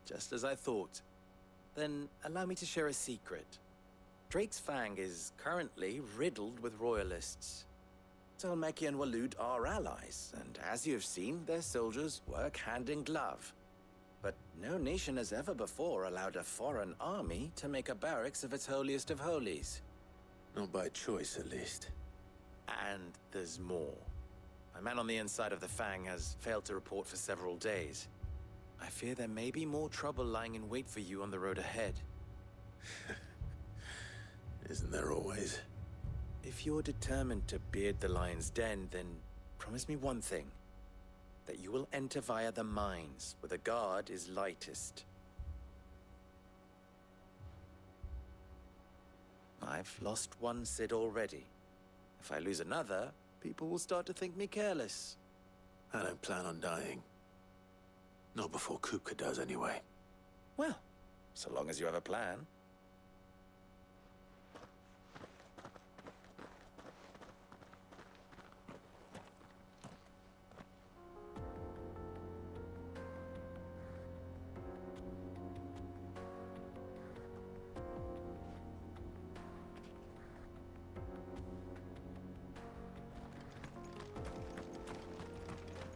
Just as I thought. Then allow me to share a secret. Drake's Fang is currently riddled with royalists. Talmeki and Waloed are allies, and as you have seen, their soldiers work hand in glove. But no nation has ever before allowed a foreign army to make a barracks of its holiest of holies. Not by choice, at least. And there's more. My man on the inside of the Fang has failed to report for several days. I fear there may be more trouble lying in wait for you on the road ahead. Isn't there always? If you're determined to beard the lion's den, then promise me one thing. That you will enter via the mines, where the guard is lightest. I've lost one Cid already. If I lose another, people will start to think me careless. I don't plan on dying. Not before Kupka does, anyway. Well, so long as you have a plan.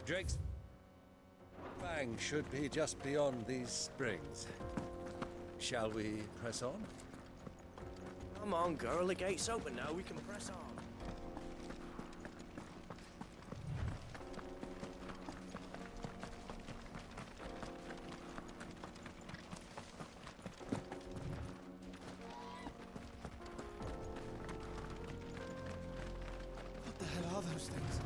Drake's Fang should be just beyond these springs. Shall we press on? Come on, girl. The gate's open now. We can press on. What the hell are those things?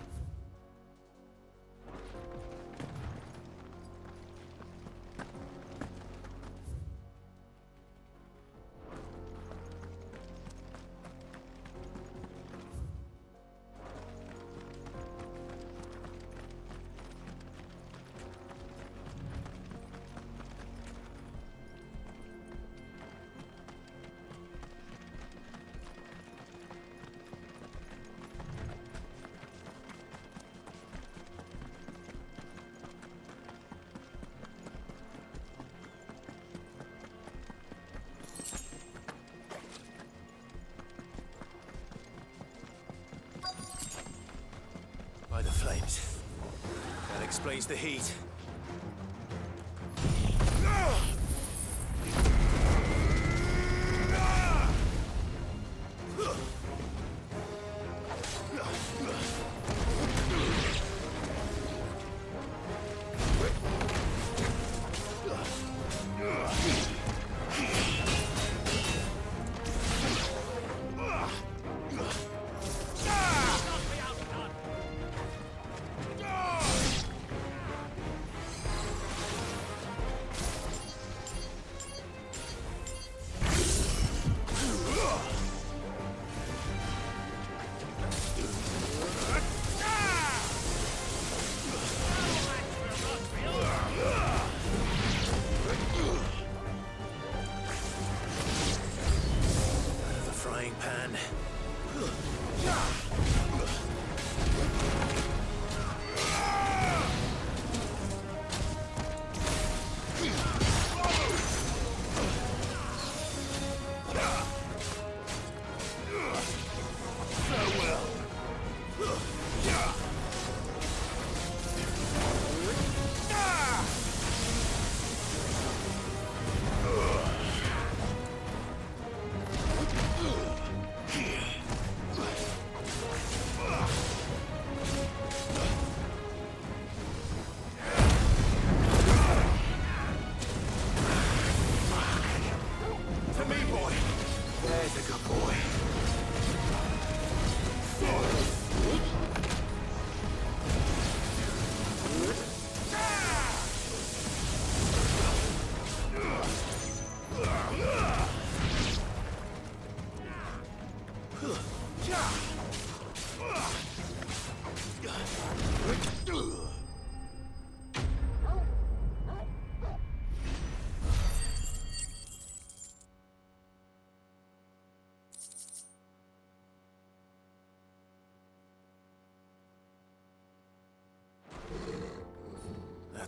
By the flames. That explains the heat.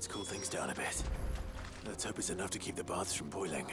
Let's cool things down a bit. Let's hope it's enough to keep the baths from boiling.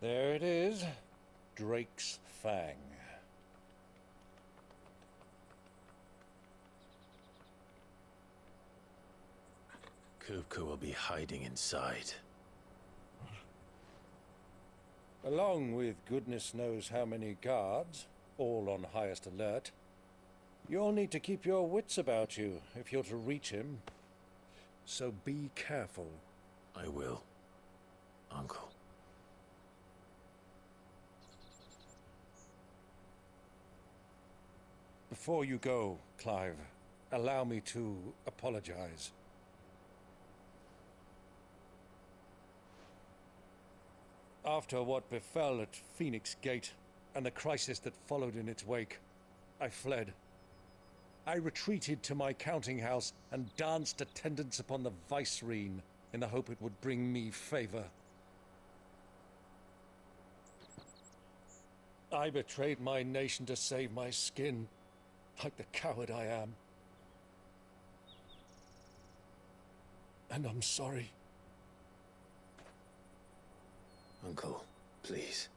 There it is. Drake's Fang. Kupka will be hiding inside. Along with goodness knows how many guards, all on highest alert. You'll need to keep your wits about you if you're to reach him. So be careful. I will, Uncle. Before you go, Clive, allow me to apologize. After what befell at Phoenix Gate and the crisis that followed in its wake, I fled. I retreated to my counting house and danced attendance upon the vicereine in the hope it would bring me favor. I betrayed my nation to save my skin, like the coward I am. And I'm sorry. Uncle, please.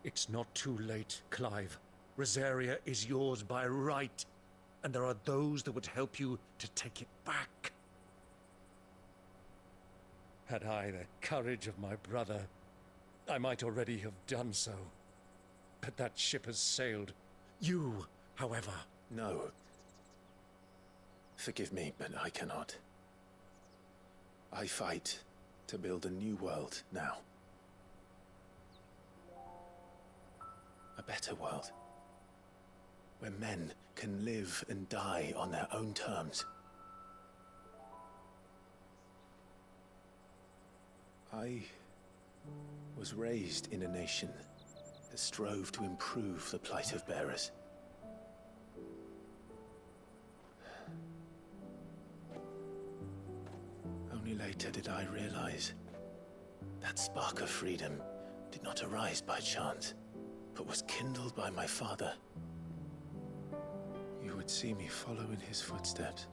It's not too late, Clive. Rosaria is yours by right, and there are those that would help you to take it back. Had I the courage of my brother, I might already have done so. But that ship has sailed. You, however... No. Forgive me, but I cannot. I fight to build a new world now. A better world. Where men can live and die on their own terms. I was raised in a nation that strove to improve the plight of bearers. Only later did I realize that spark of freedom did not arise by chance, but was kindled by my father. You would see me follow in his footsteps.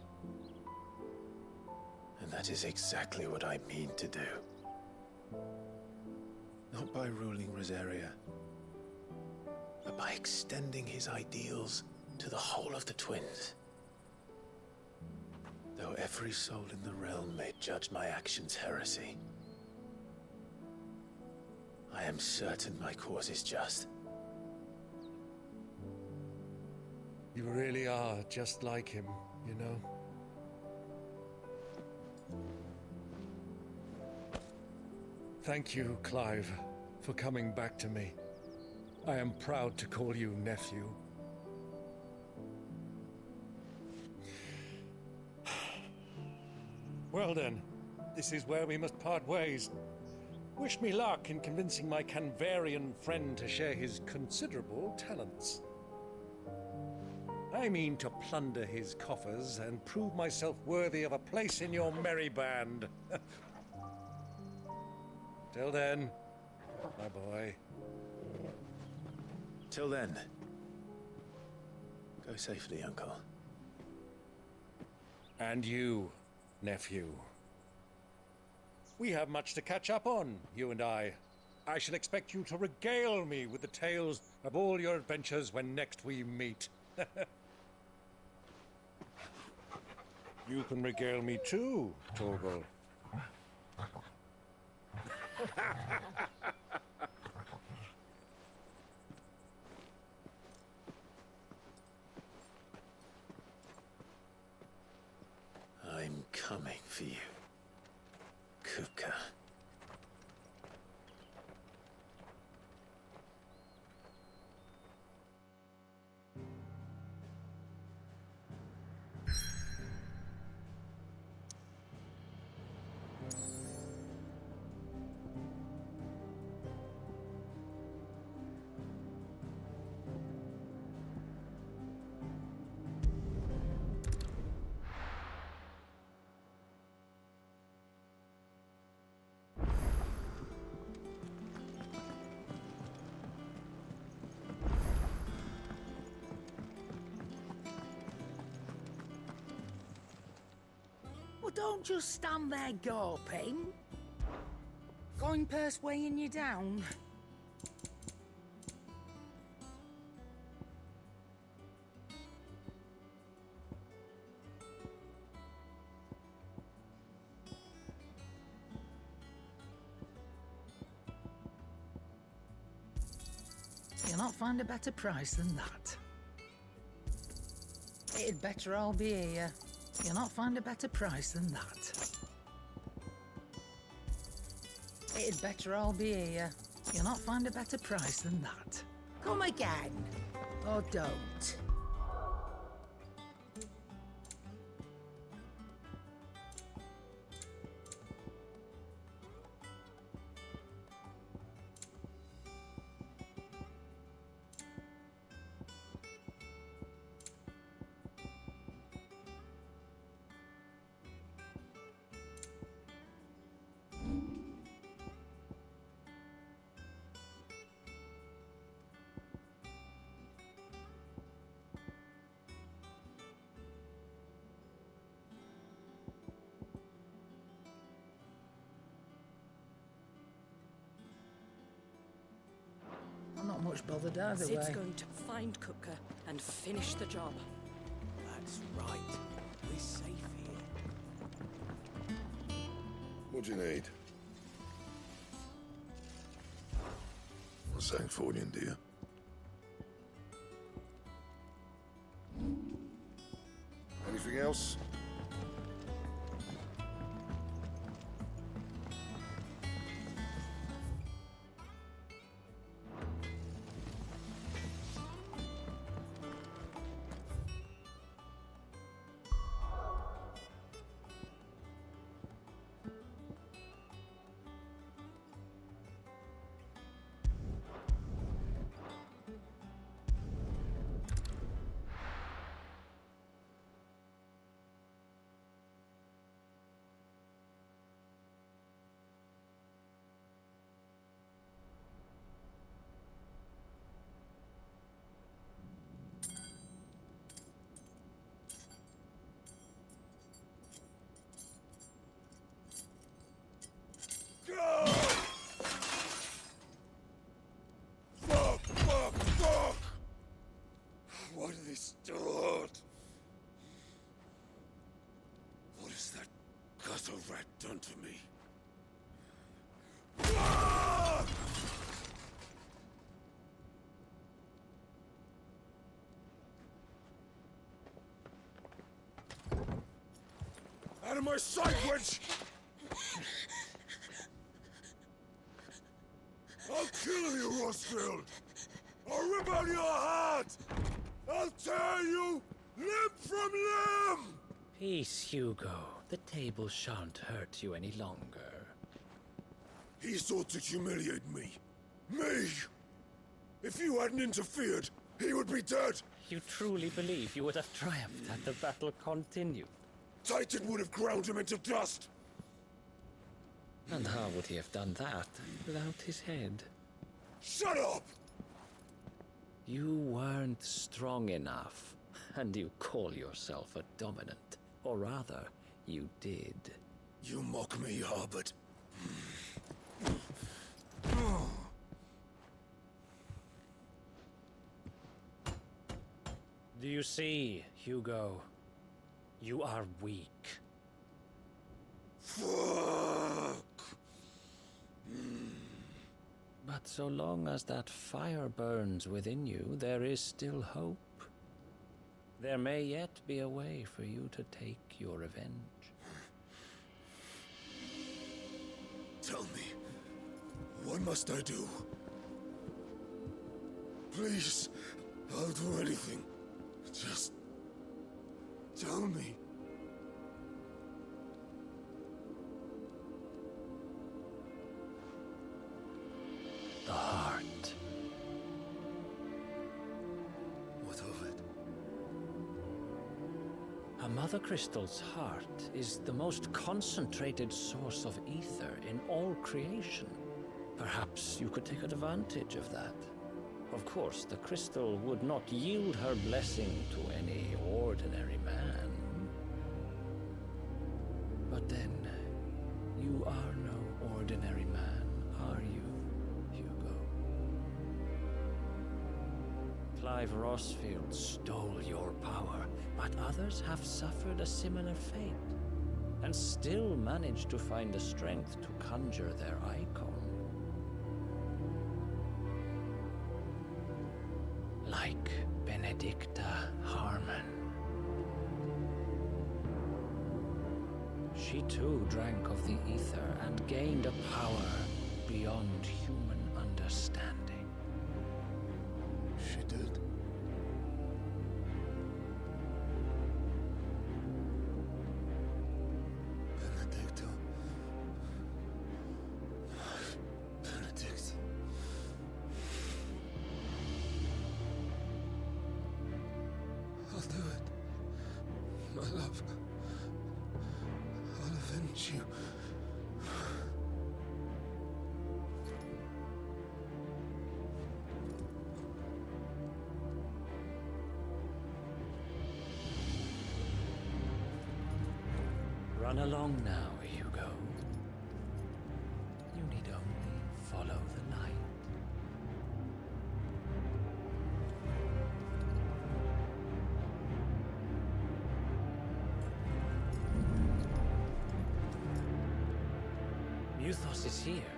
And that is exactly what I mean to do. Not by ruling Rosaria, but by extending his ideals to the whole of the twins. Though every soul in the realm may judge my actions heresy, I am certain my cause is just. You really are just like him, you know? Thank you, Clive, for coming back to me. I am proud to call you nephew. Well then, this is where we must part ways. Wish me luck in convincing my Canvarian friend to share his considerable talents. I mean to plunder his coffers and prove myself worthy of a place in your merry band. Till then, my boy. Till then, go safely, Uncle. And you, nephew. We have much to catch up on, you and I. I shall expect you to regale me with the tales of all your adventures when next we meet. You can regale me too, Torgal. I'm coming for you, Kupka. Well, don't just stand there gawping. Go coin purse weighing you down? You'll not find a better price than that. It'd better all be here. You'll not find a better price than that. It'd better all be here. You'll not find a better price than that. Come again. Or don't. I'm not much bothered either way. Sid's going to find Cooker and finish the job. That's right. We're safe here. What do you need? What's that for you, dear? Anything else? Fuck! Why do they start? What has that gutter rat done to me? Out of my sight, witch! I'll kill you, Rosfield! I'll rip out your heart! I'll tear you limb from limb! Peace, Hugo. The table shan't hurt you any longer. He sought to humiliate me. Me! If you hadn't interfered, he would be dead! You truly believe you would have triumphed had the battle continued? Titan would have ground him into dust! And how would he have done that without his head? Shut up! You weren't strong enough, and you call yourself a dominant. Or rather, you did. You mock me, Harbert. Do you see, Hugo? You are weak. Fuck! But so long as that fire burns within you, there is still hope. There may yet be a way for you to take your revenge. Tell me, what must I do? Please, I'll do anything. Just tell me. The heart. What of it? A Mother Crystal's heart is the most concentrated source of ether in all creation. Perhaps you could take advantage of that. Of course, the crystal would not yield her blessing to any ordinary man. But then, you are no ordinary man. Clive Rossfield stole your power, but others have suffered a similar fate, and still managed to find the strength to conjure their icon. Like Benedicta Harmon. She too drank of the ether and gained a power beyond human understanding. She did. Benedicta. Benedict. I'll do it. My love. I'll avenge you. Run along now, Hugo. You need only follow the light. Muthos is here.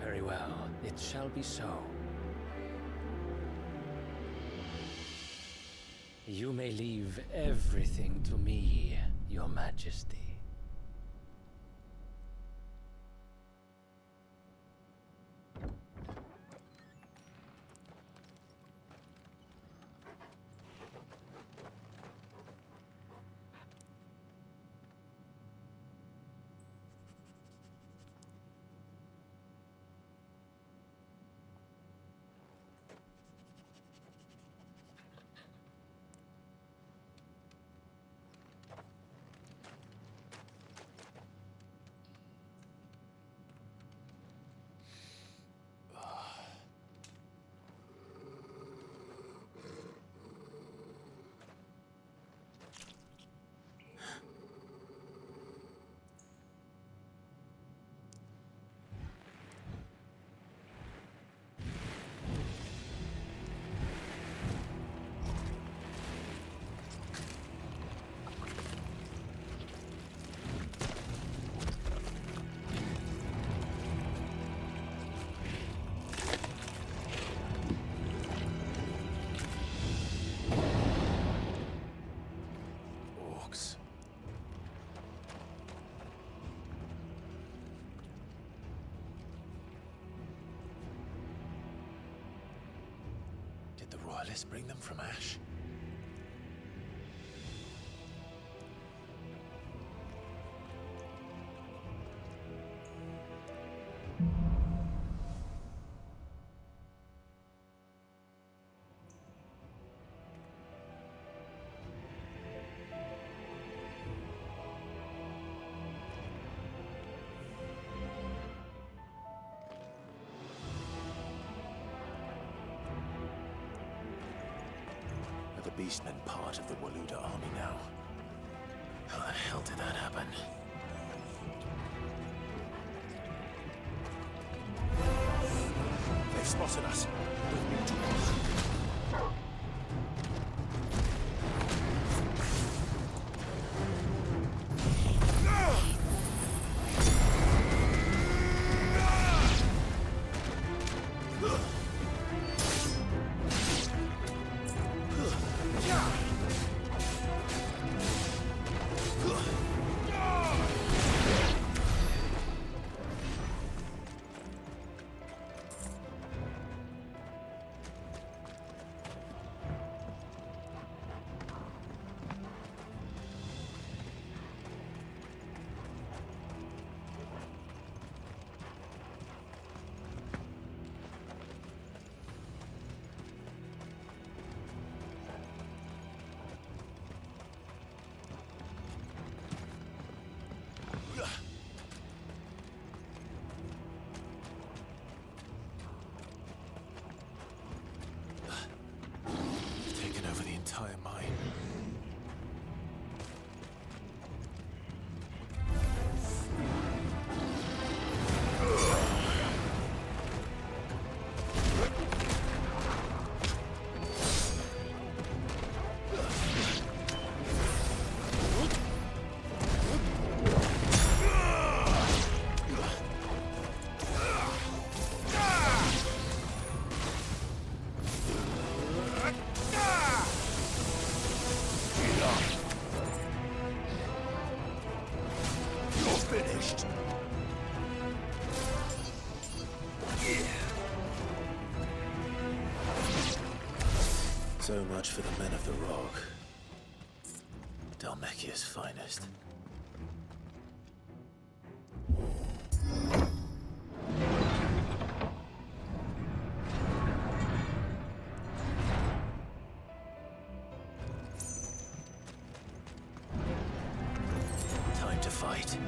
Very well, it shall be so. You may leave everything to me, Your Majesty. Did the royalists bring them from Ash? The Beastmen part of the Waluda army now. How the hell did that happen? They've spotted us. We've been too close. So much for the men of the Rock. Dalmekia's finest. Time to fight.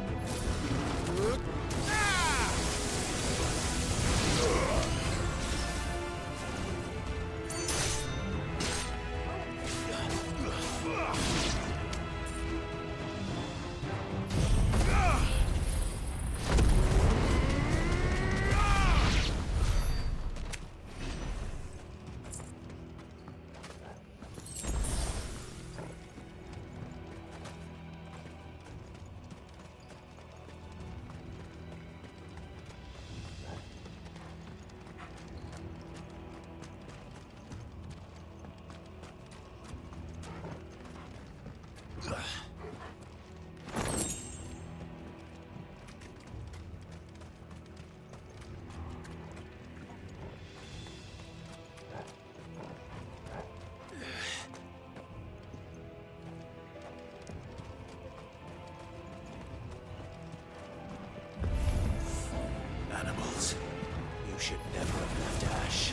Animals. You should never have left Ash.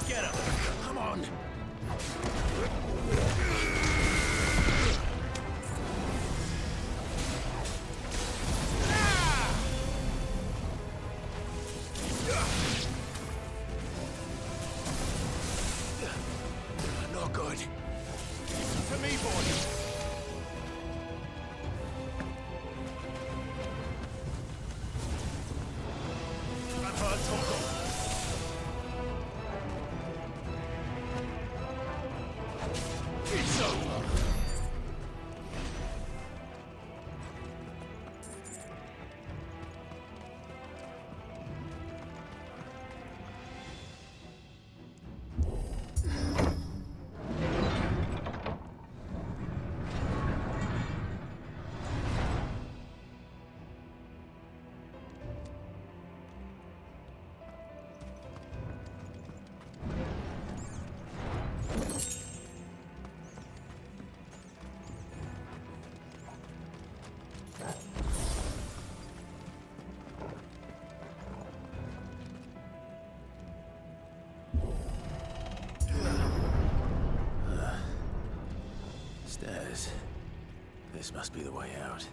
Get him! Come on! Not good. To me, boys! I've heard talk. It's over! Stairs. This must be the way out.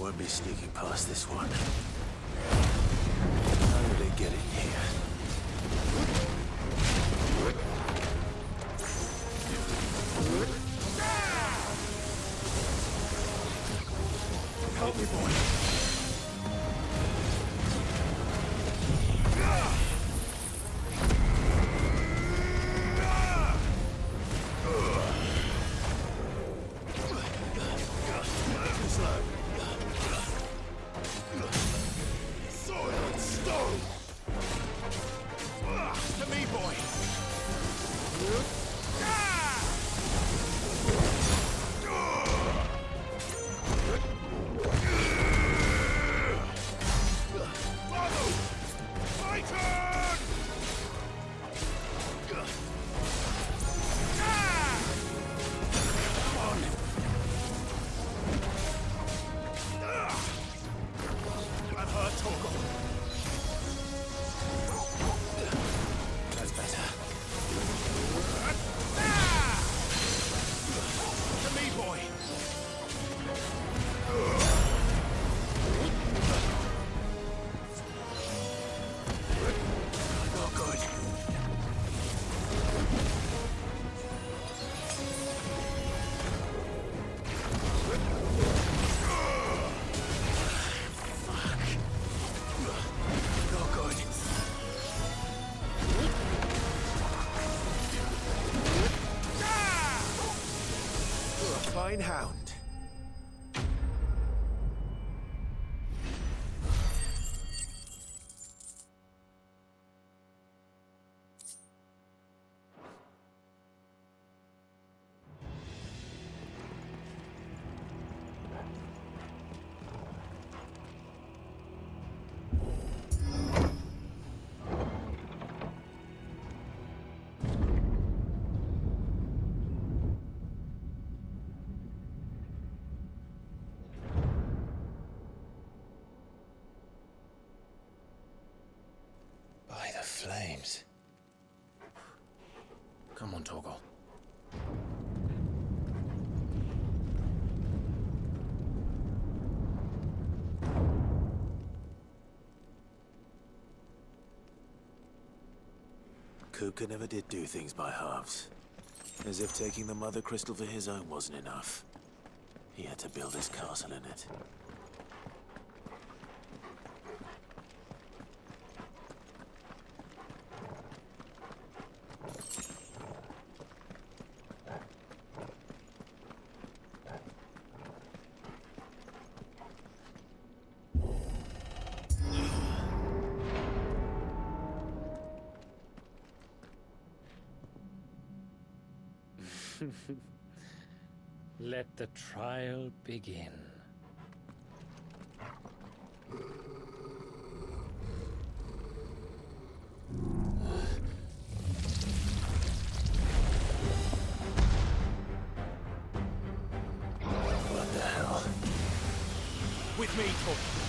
won't be sneaking past this one. How did they get in here? Help me, boy. Fine hound. By the flames. Come on, Torgal. Kupka never did do things by halves. As if taking the Mother Crystal for his own wasn't enough. He had to build his castle in it. Let the trial begin. What the hell? With me, Torgal.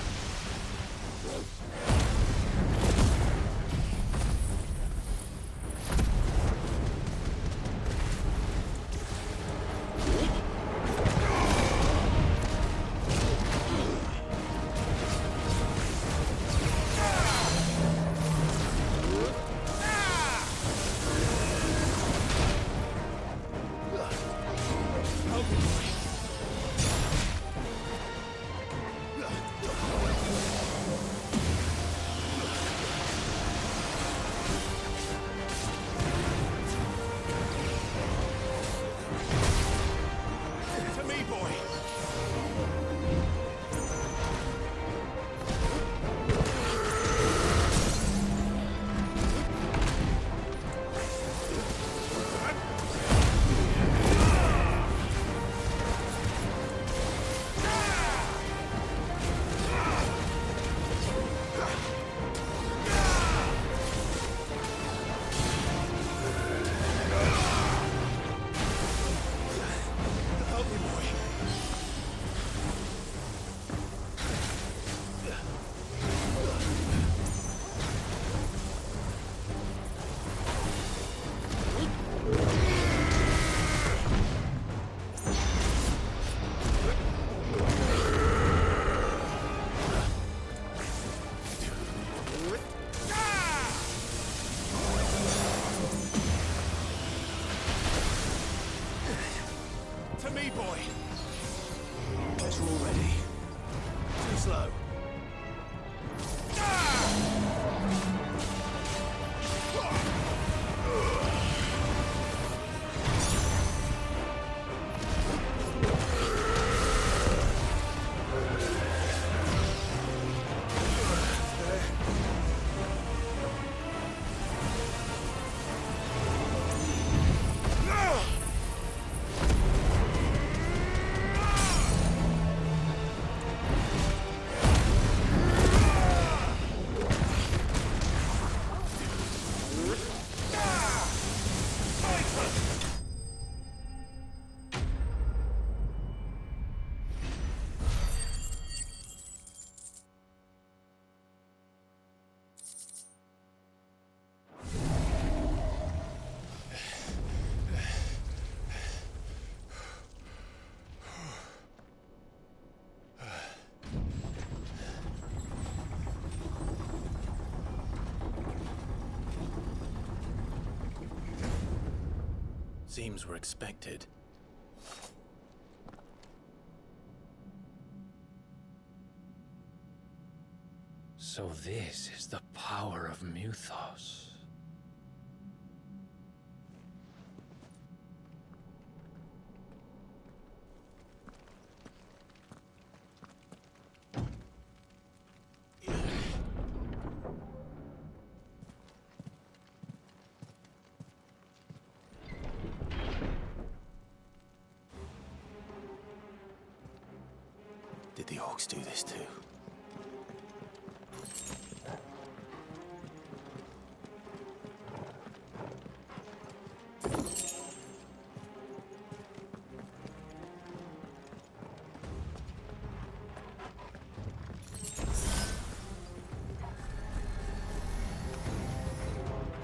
me, boy. Guess we're all ready. Too slow. Seems we're expected. So this is the power of Muthos. Did the orcs do this too?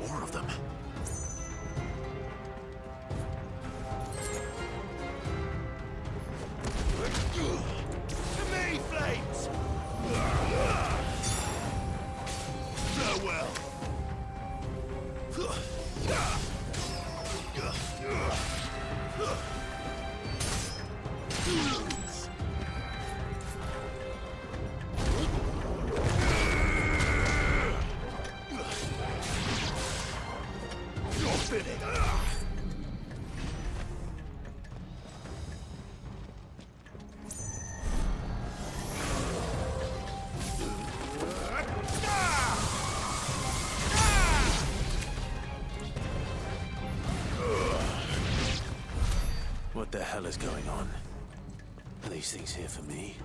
More of them. To me, flames! Farewell. You're finished. What the hell is going on? Are these things here for me?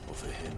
Or for him?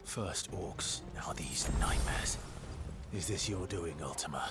First orcs, now these nightmares. Is this your doing, Ultima?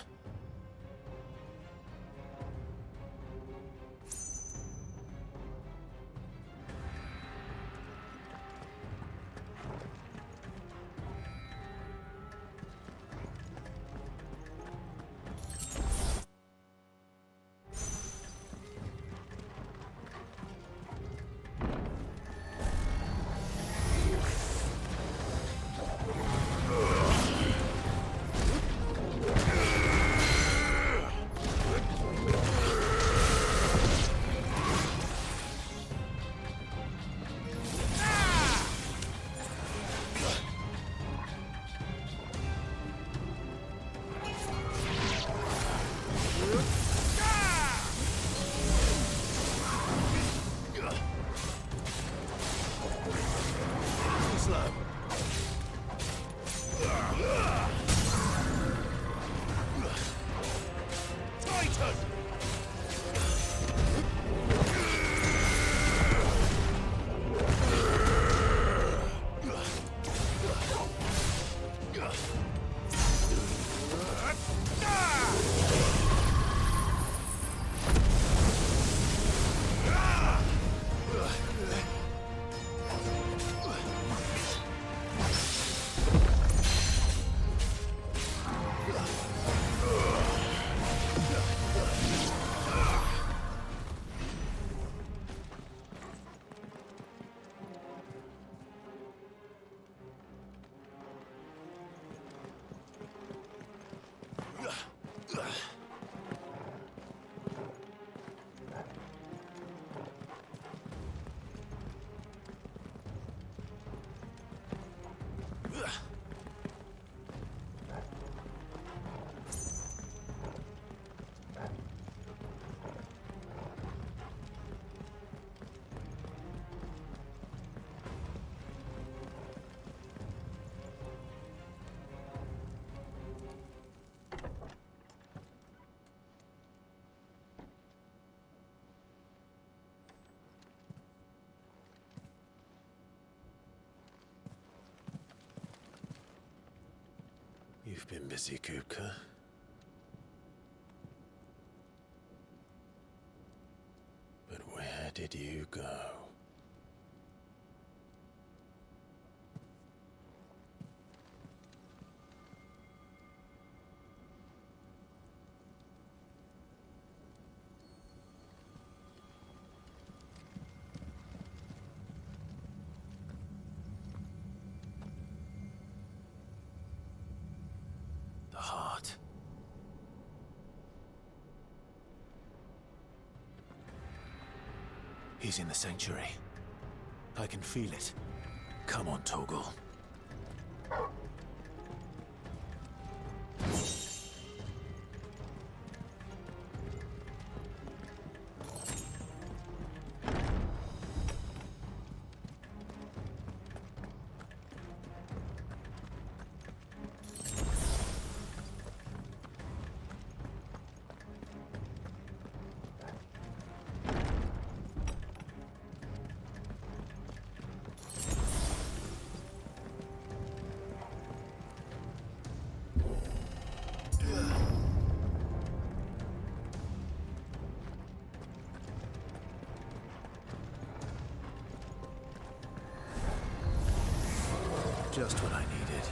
You've been busy, Kupka. But where did you go? The heart. He's in the sanctuary. I can feel it. Come on, Torgal. Just what I needed.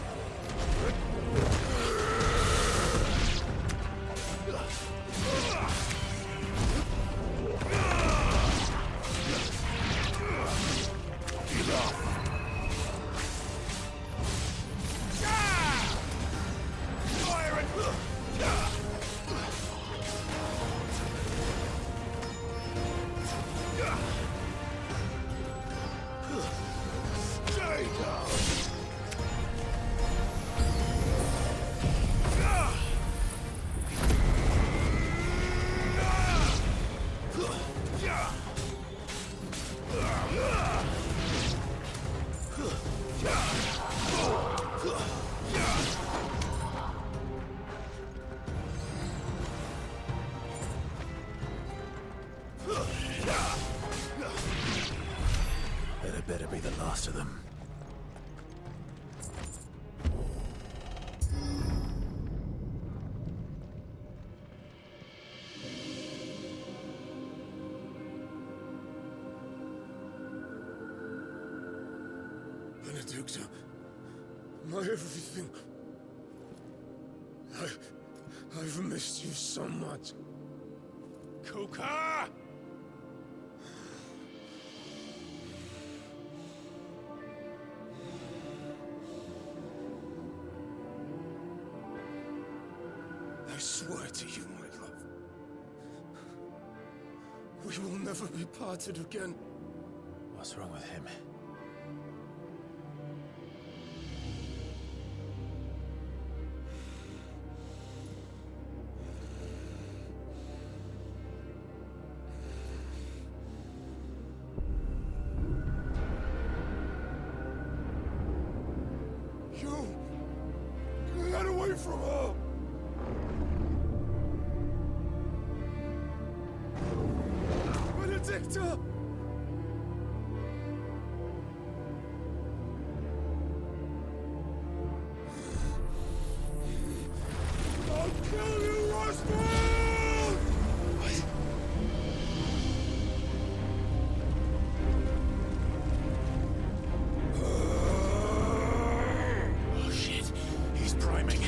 That better be the last of them. Benedicta, my everything. I've missed you so much. Kuka! I swear to you, my love, we will never be parted again. What's wrong with him? Get away from her! Benedicta! I'll kill you, Roswell! What? Oh shit, he's priming.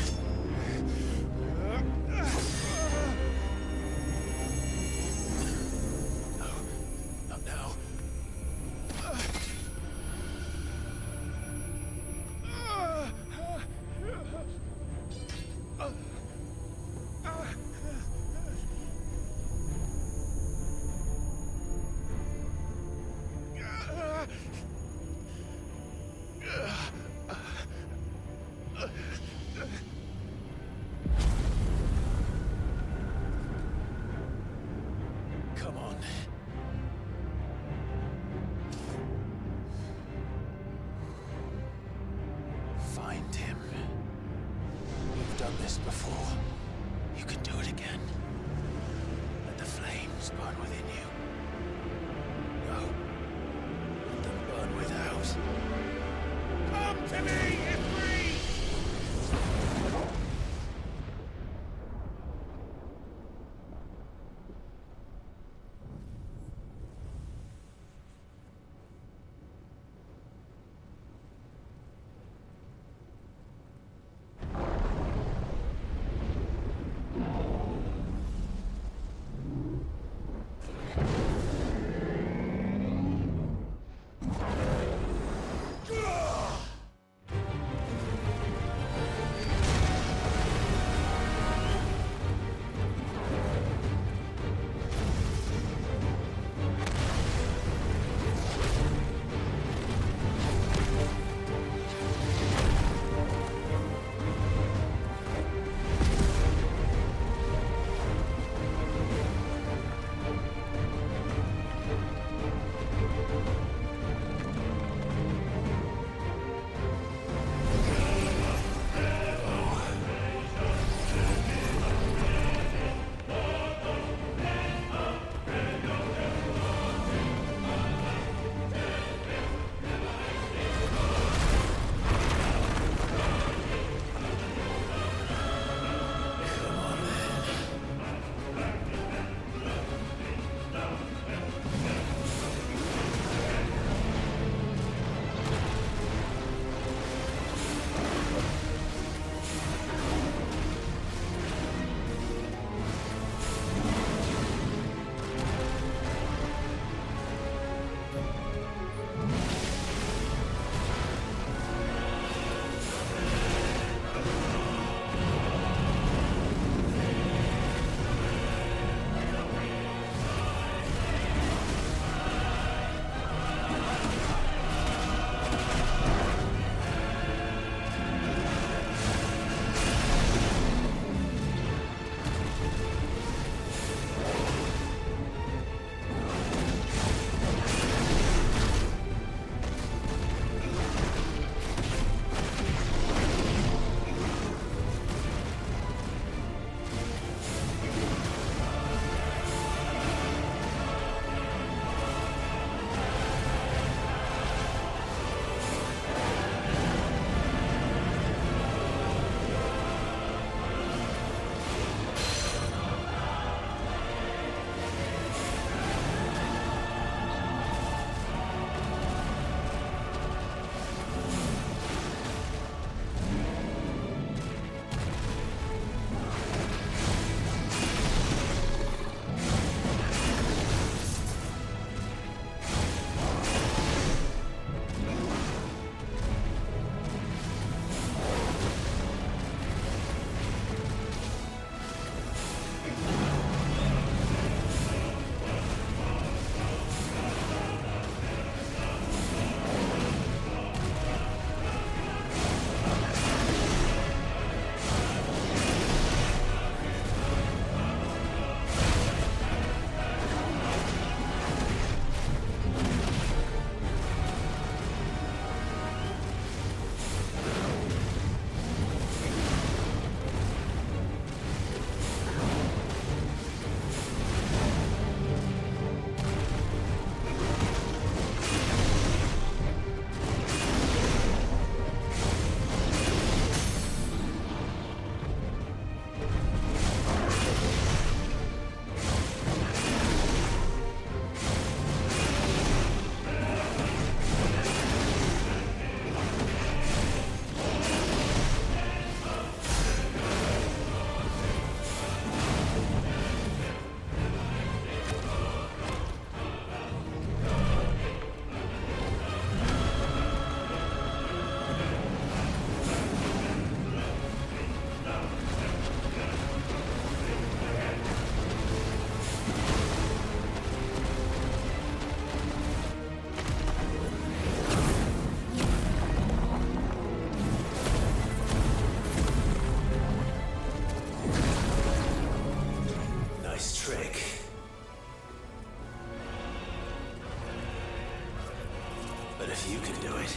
Not now. Come on. Find him. You've done this before. You can do it again. Let the flames burn within you. No. Let them burn without. Come to me, Ifrit! If you can do it,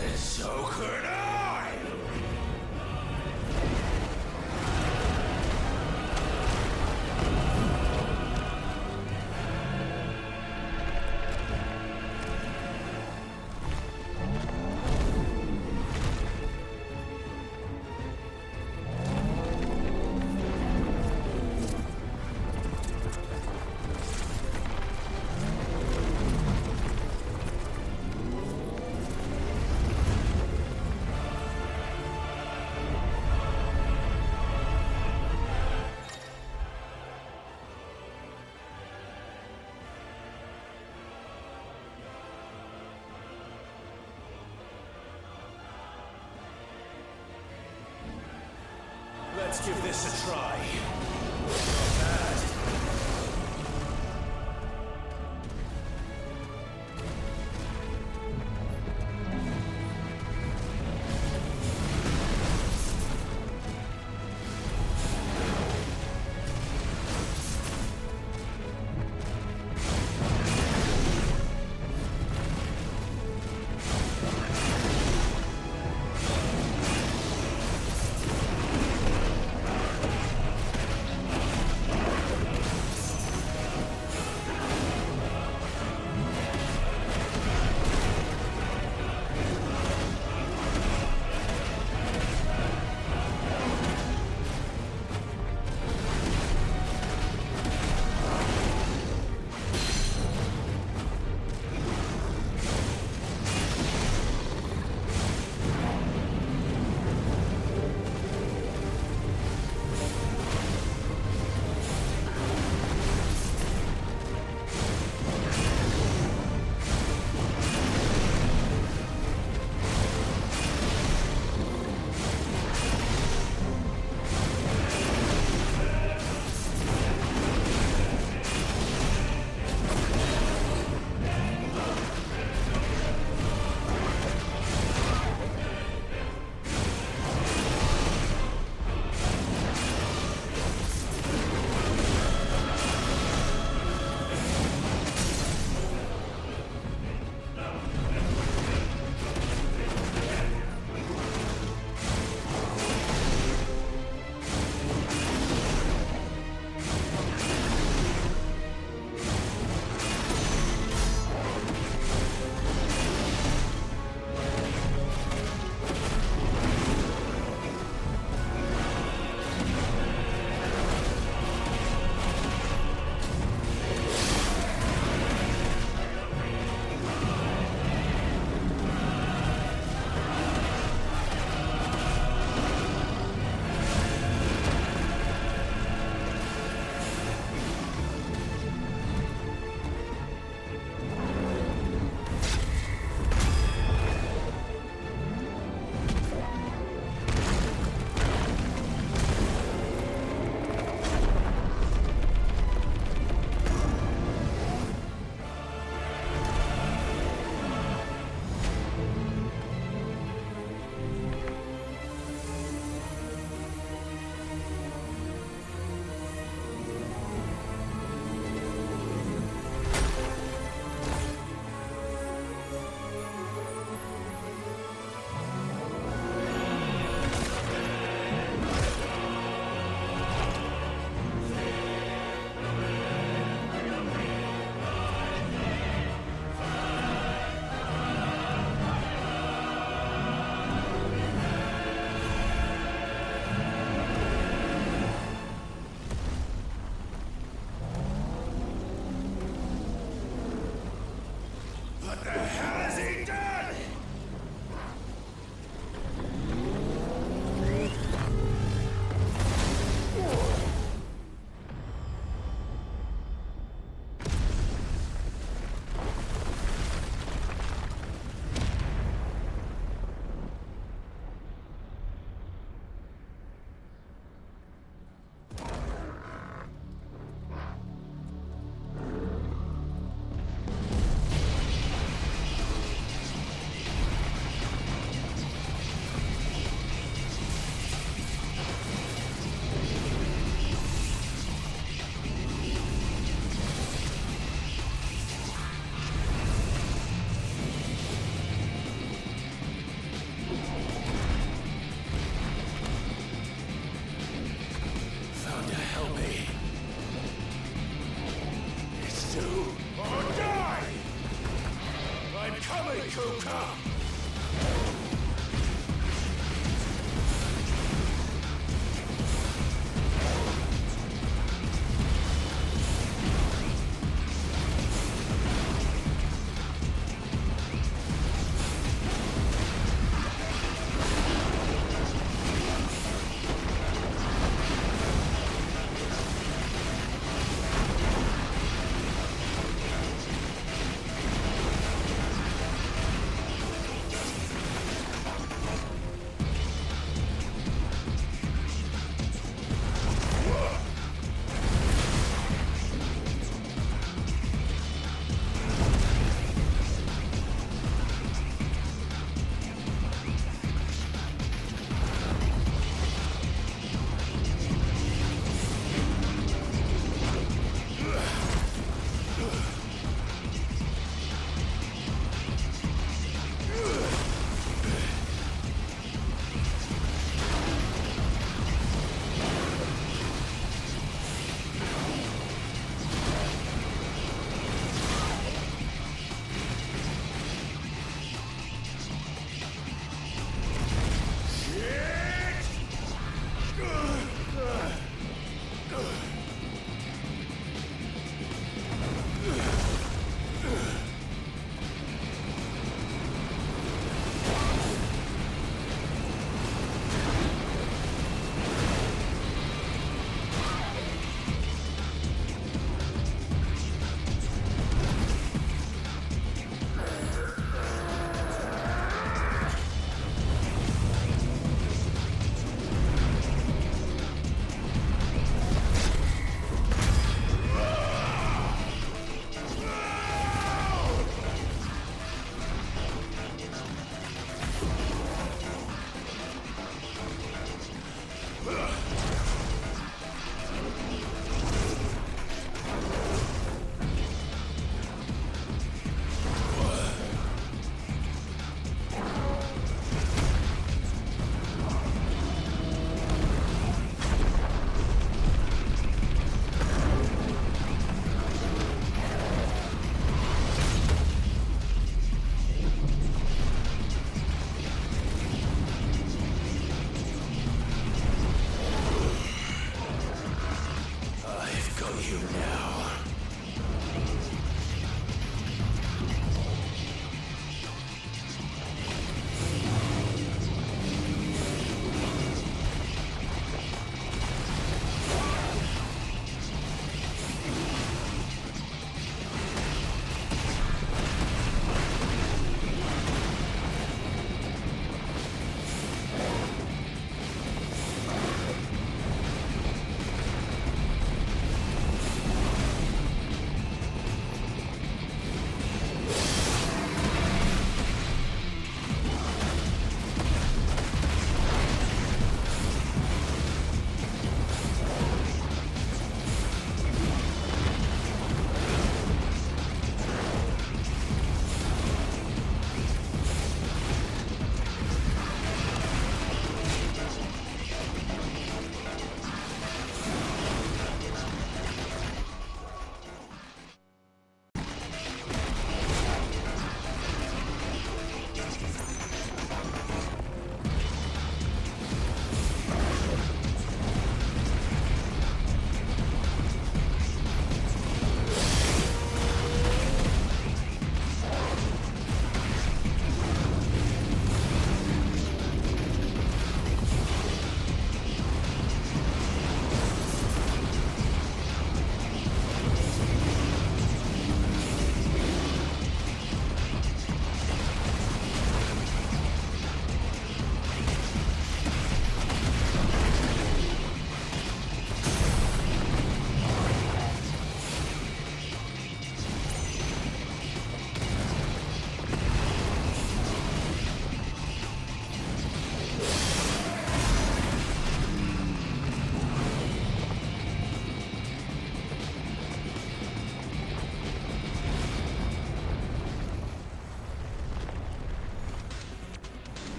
then so could I! Let's give this a try. Not bad.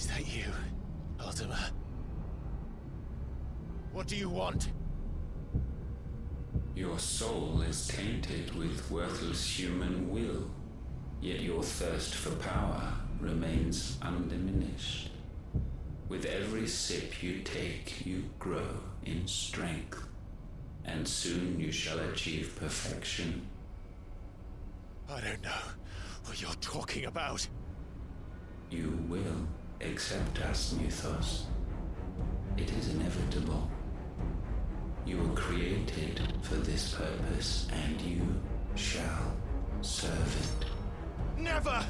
that you, Ultima? What do you want? Your soul is tainted with worthless human will, yet your thirst for power remains undiminished. With every sip you take, you grow in strength, and soon you shall achieve perfection. I don't know what you're talking about. You will accept us, Mythos. It is inevitable. You were created for this purpose, and you shall serve it. Never!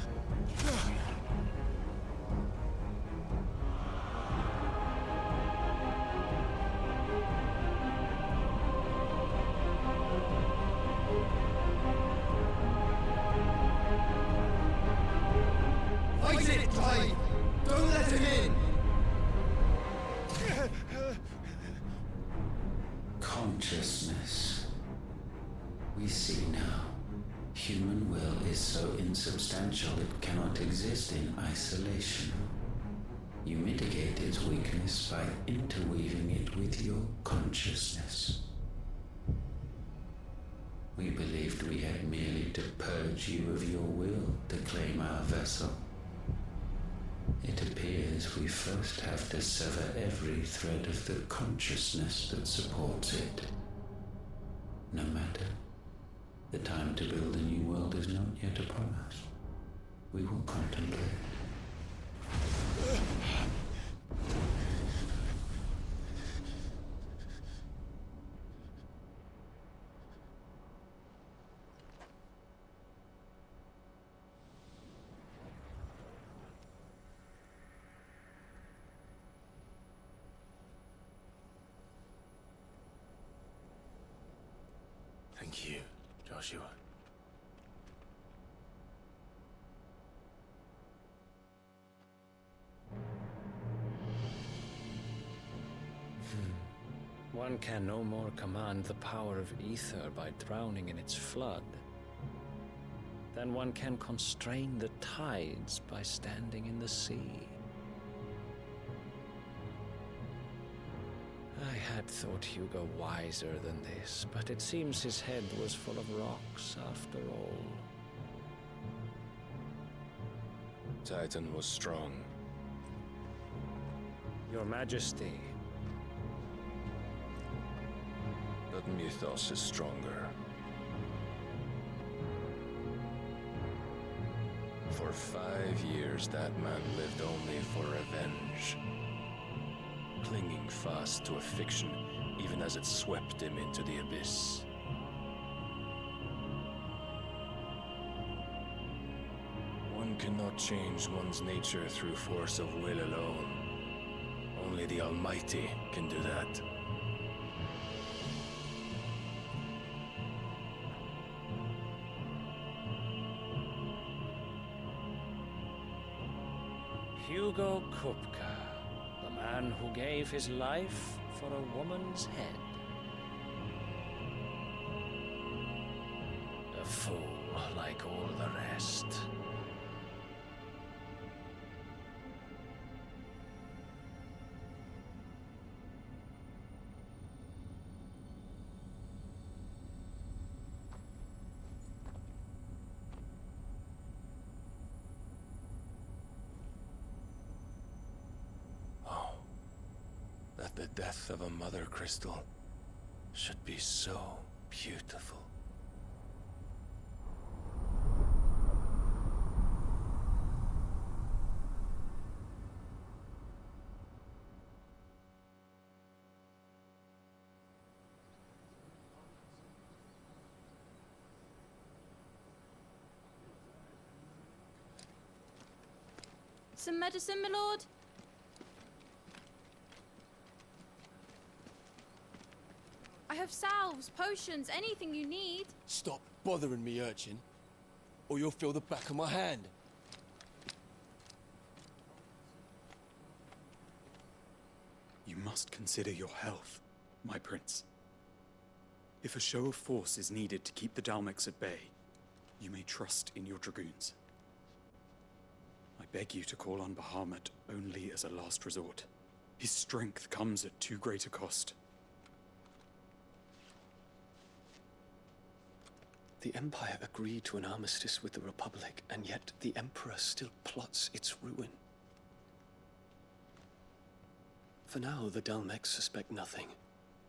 Fight it, Clive! Don't let him in! Consciousness. We see now. Human will is so insubstantial it cannot exist in isolation. You mitigate its weakness by interweaving it with your consciousness. We believed we had merely to purge you of your will to claim our vessel. It appears we first have to sever every thread of the consciousness that supports it. No matter. The time to build a new world is not yet upon us. We will contemplate. Thank you, Joshua. One can no more command the power of ether by drowning in its flood than one can constrain the tides by standing in the sea. I had thought Hugo wiser than this, but it seems his head was full of rocks after all. Titan was strong. Your Majesty. But Mythos is stronger. For 5 years, that man lived only for revenge. Clinging fast to a fiction, even as it swept him into the abyss. One cannot change one's nature through force of will alone. Only the Almighty can do that. Hugo Kupka, the man who gave his life for a woman's head. A fool like all the rest. That the death of a mother crystal should be so beautiful. Some medicine, my lord? I have salves, potions, anything you need. Stop bothering me, urchin, or you'll feel the back of my hand. You must consider your health, my prince. If a show of force is needed to keep the Dalmex at bay, you may trust in your dragoons. I beg you to call on Bahamut only as a last resort. His strength comes at too great a cost. The Empire agreed to an armistice with the Republic, and yet the Emperor still plots its ruin. For now, the Dalmex suspect nothing,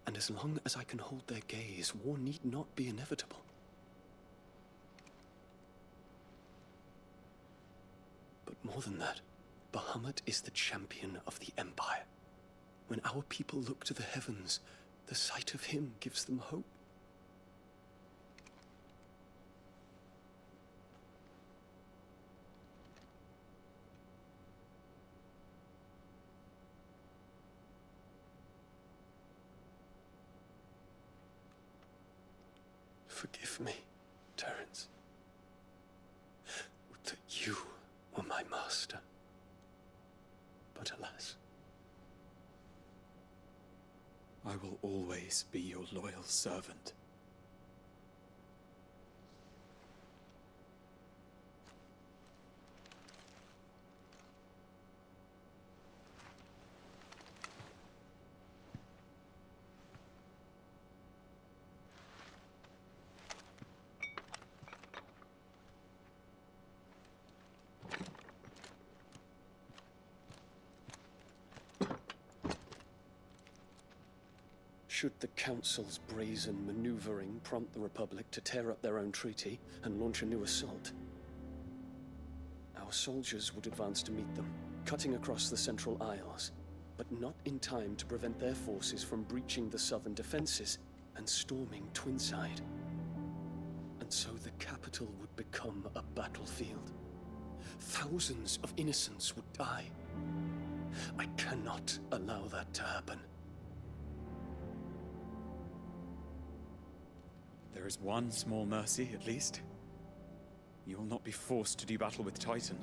and as long as I can hold their gaze, war need not be inevitable. But more than that, Bahamut is the champion of the Empire. When our people look to the heavens, the sight of him gives them hope. Forgive me, Terence. Would that you were my master. But alas. I will always be your loyal servant. Should the Council's brazen maneuvering prompt the Republic to tear up their own treaty and launch a new assault, our soldiers would advance to meet them, cutting across the Central Isles, but not in time to prevent their forces from breaching the southern defenses and storming Twinside. And so the capital would become a battlefield. Thousands of innocents would die. I cannot allow that to happen. There is one small mercy, at least. You will not be forced to do battle with Titan.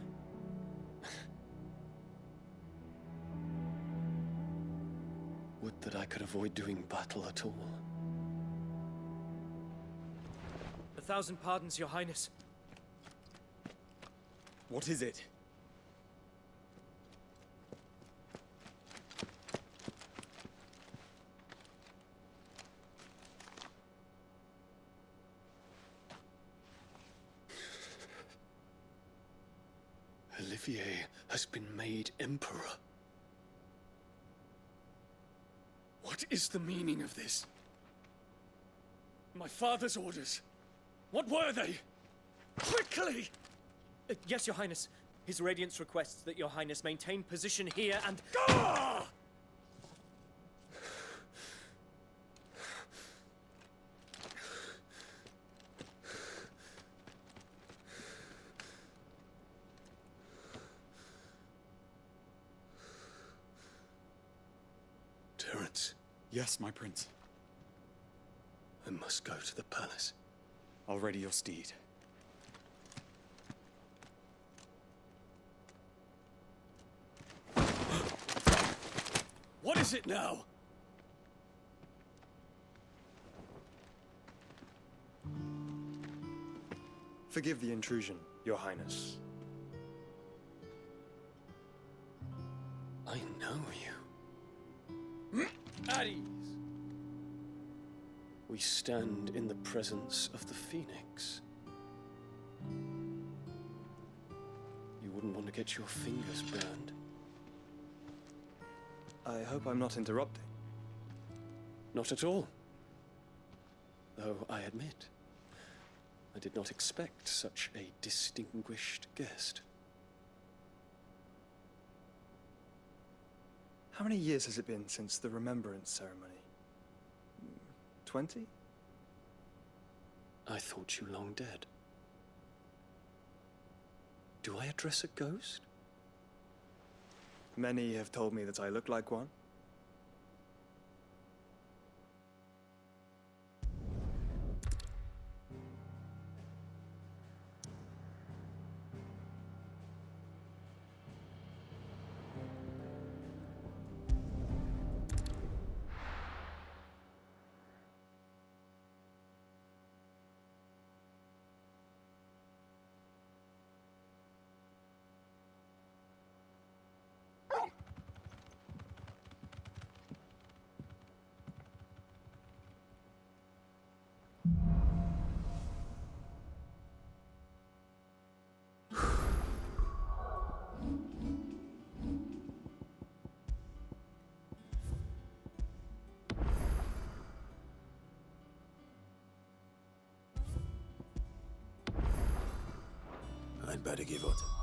Would that I could avoid doing battle at all. 1,000 pardons, Your Highness. What is it? Olivier has been made Emperor. What is the meaning of this? My father's orders. What were they? Quickly! Yes, Your Highness. His Radiance requests that Your Highness maintain position here and... Gah! Terence. Yes, my prince. I must go to the palace. I'll ready your steed. What is it now? Forgive the intrusion, Your Highness. I know you. At ease. We stand in the presence of the Phoenix. You wouldn't want to get your fingers burned. I hope I'm not interrupting. Not at all. Though I admit, I did not expect such a distinguished guest. How many years has it been since the Remembrance ceremony? 20? I thought you long dead. Do I address a ghost? Many have told me that I look like one. I'd better give orders.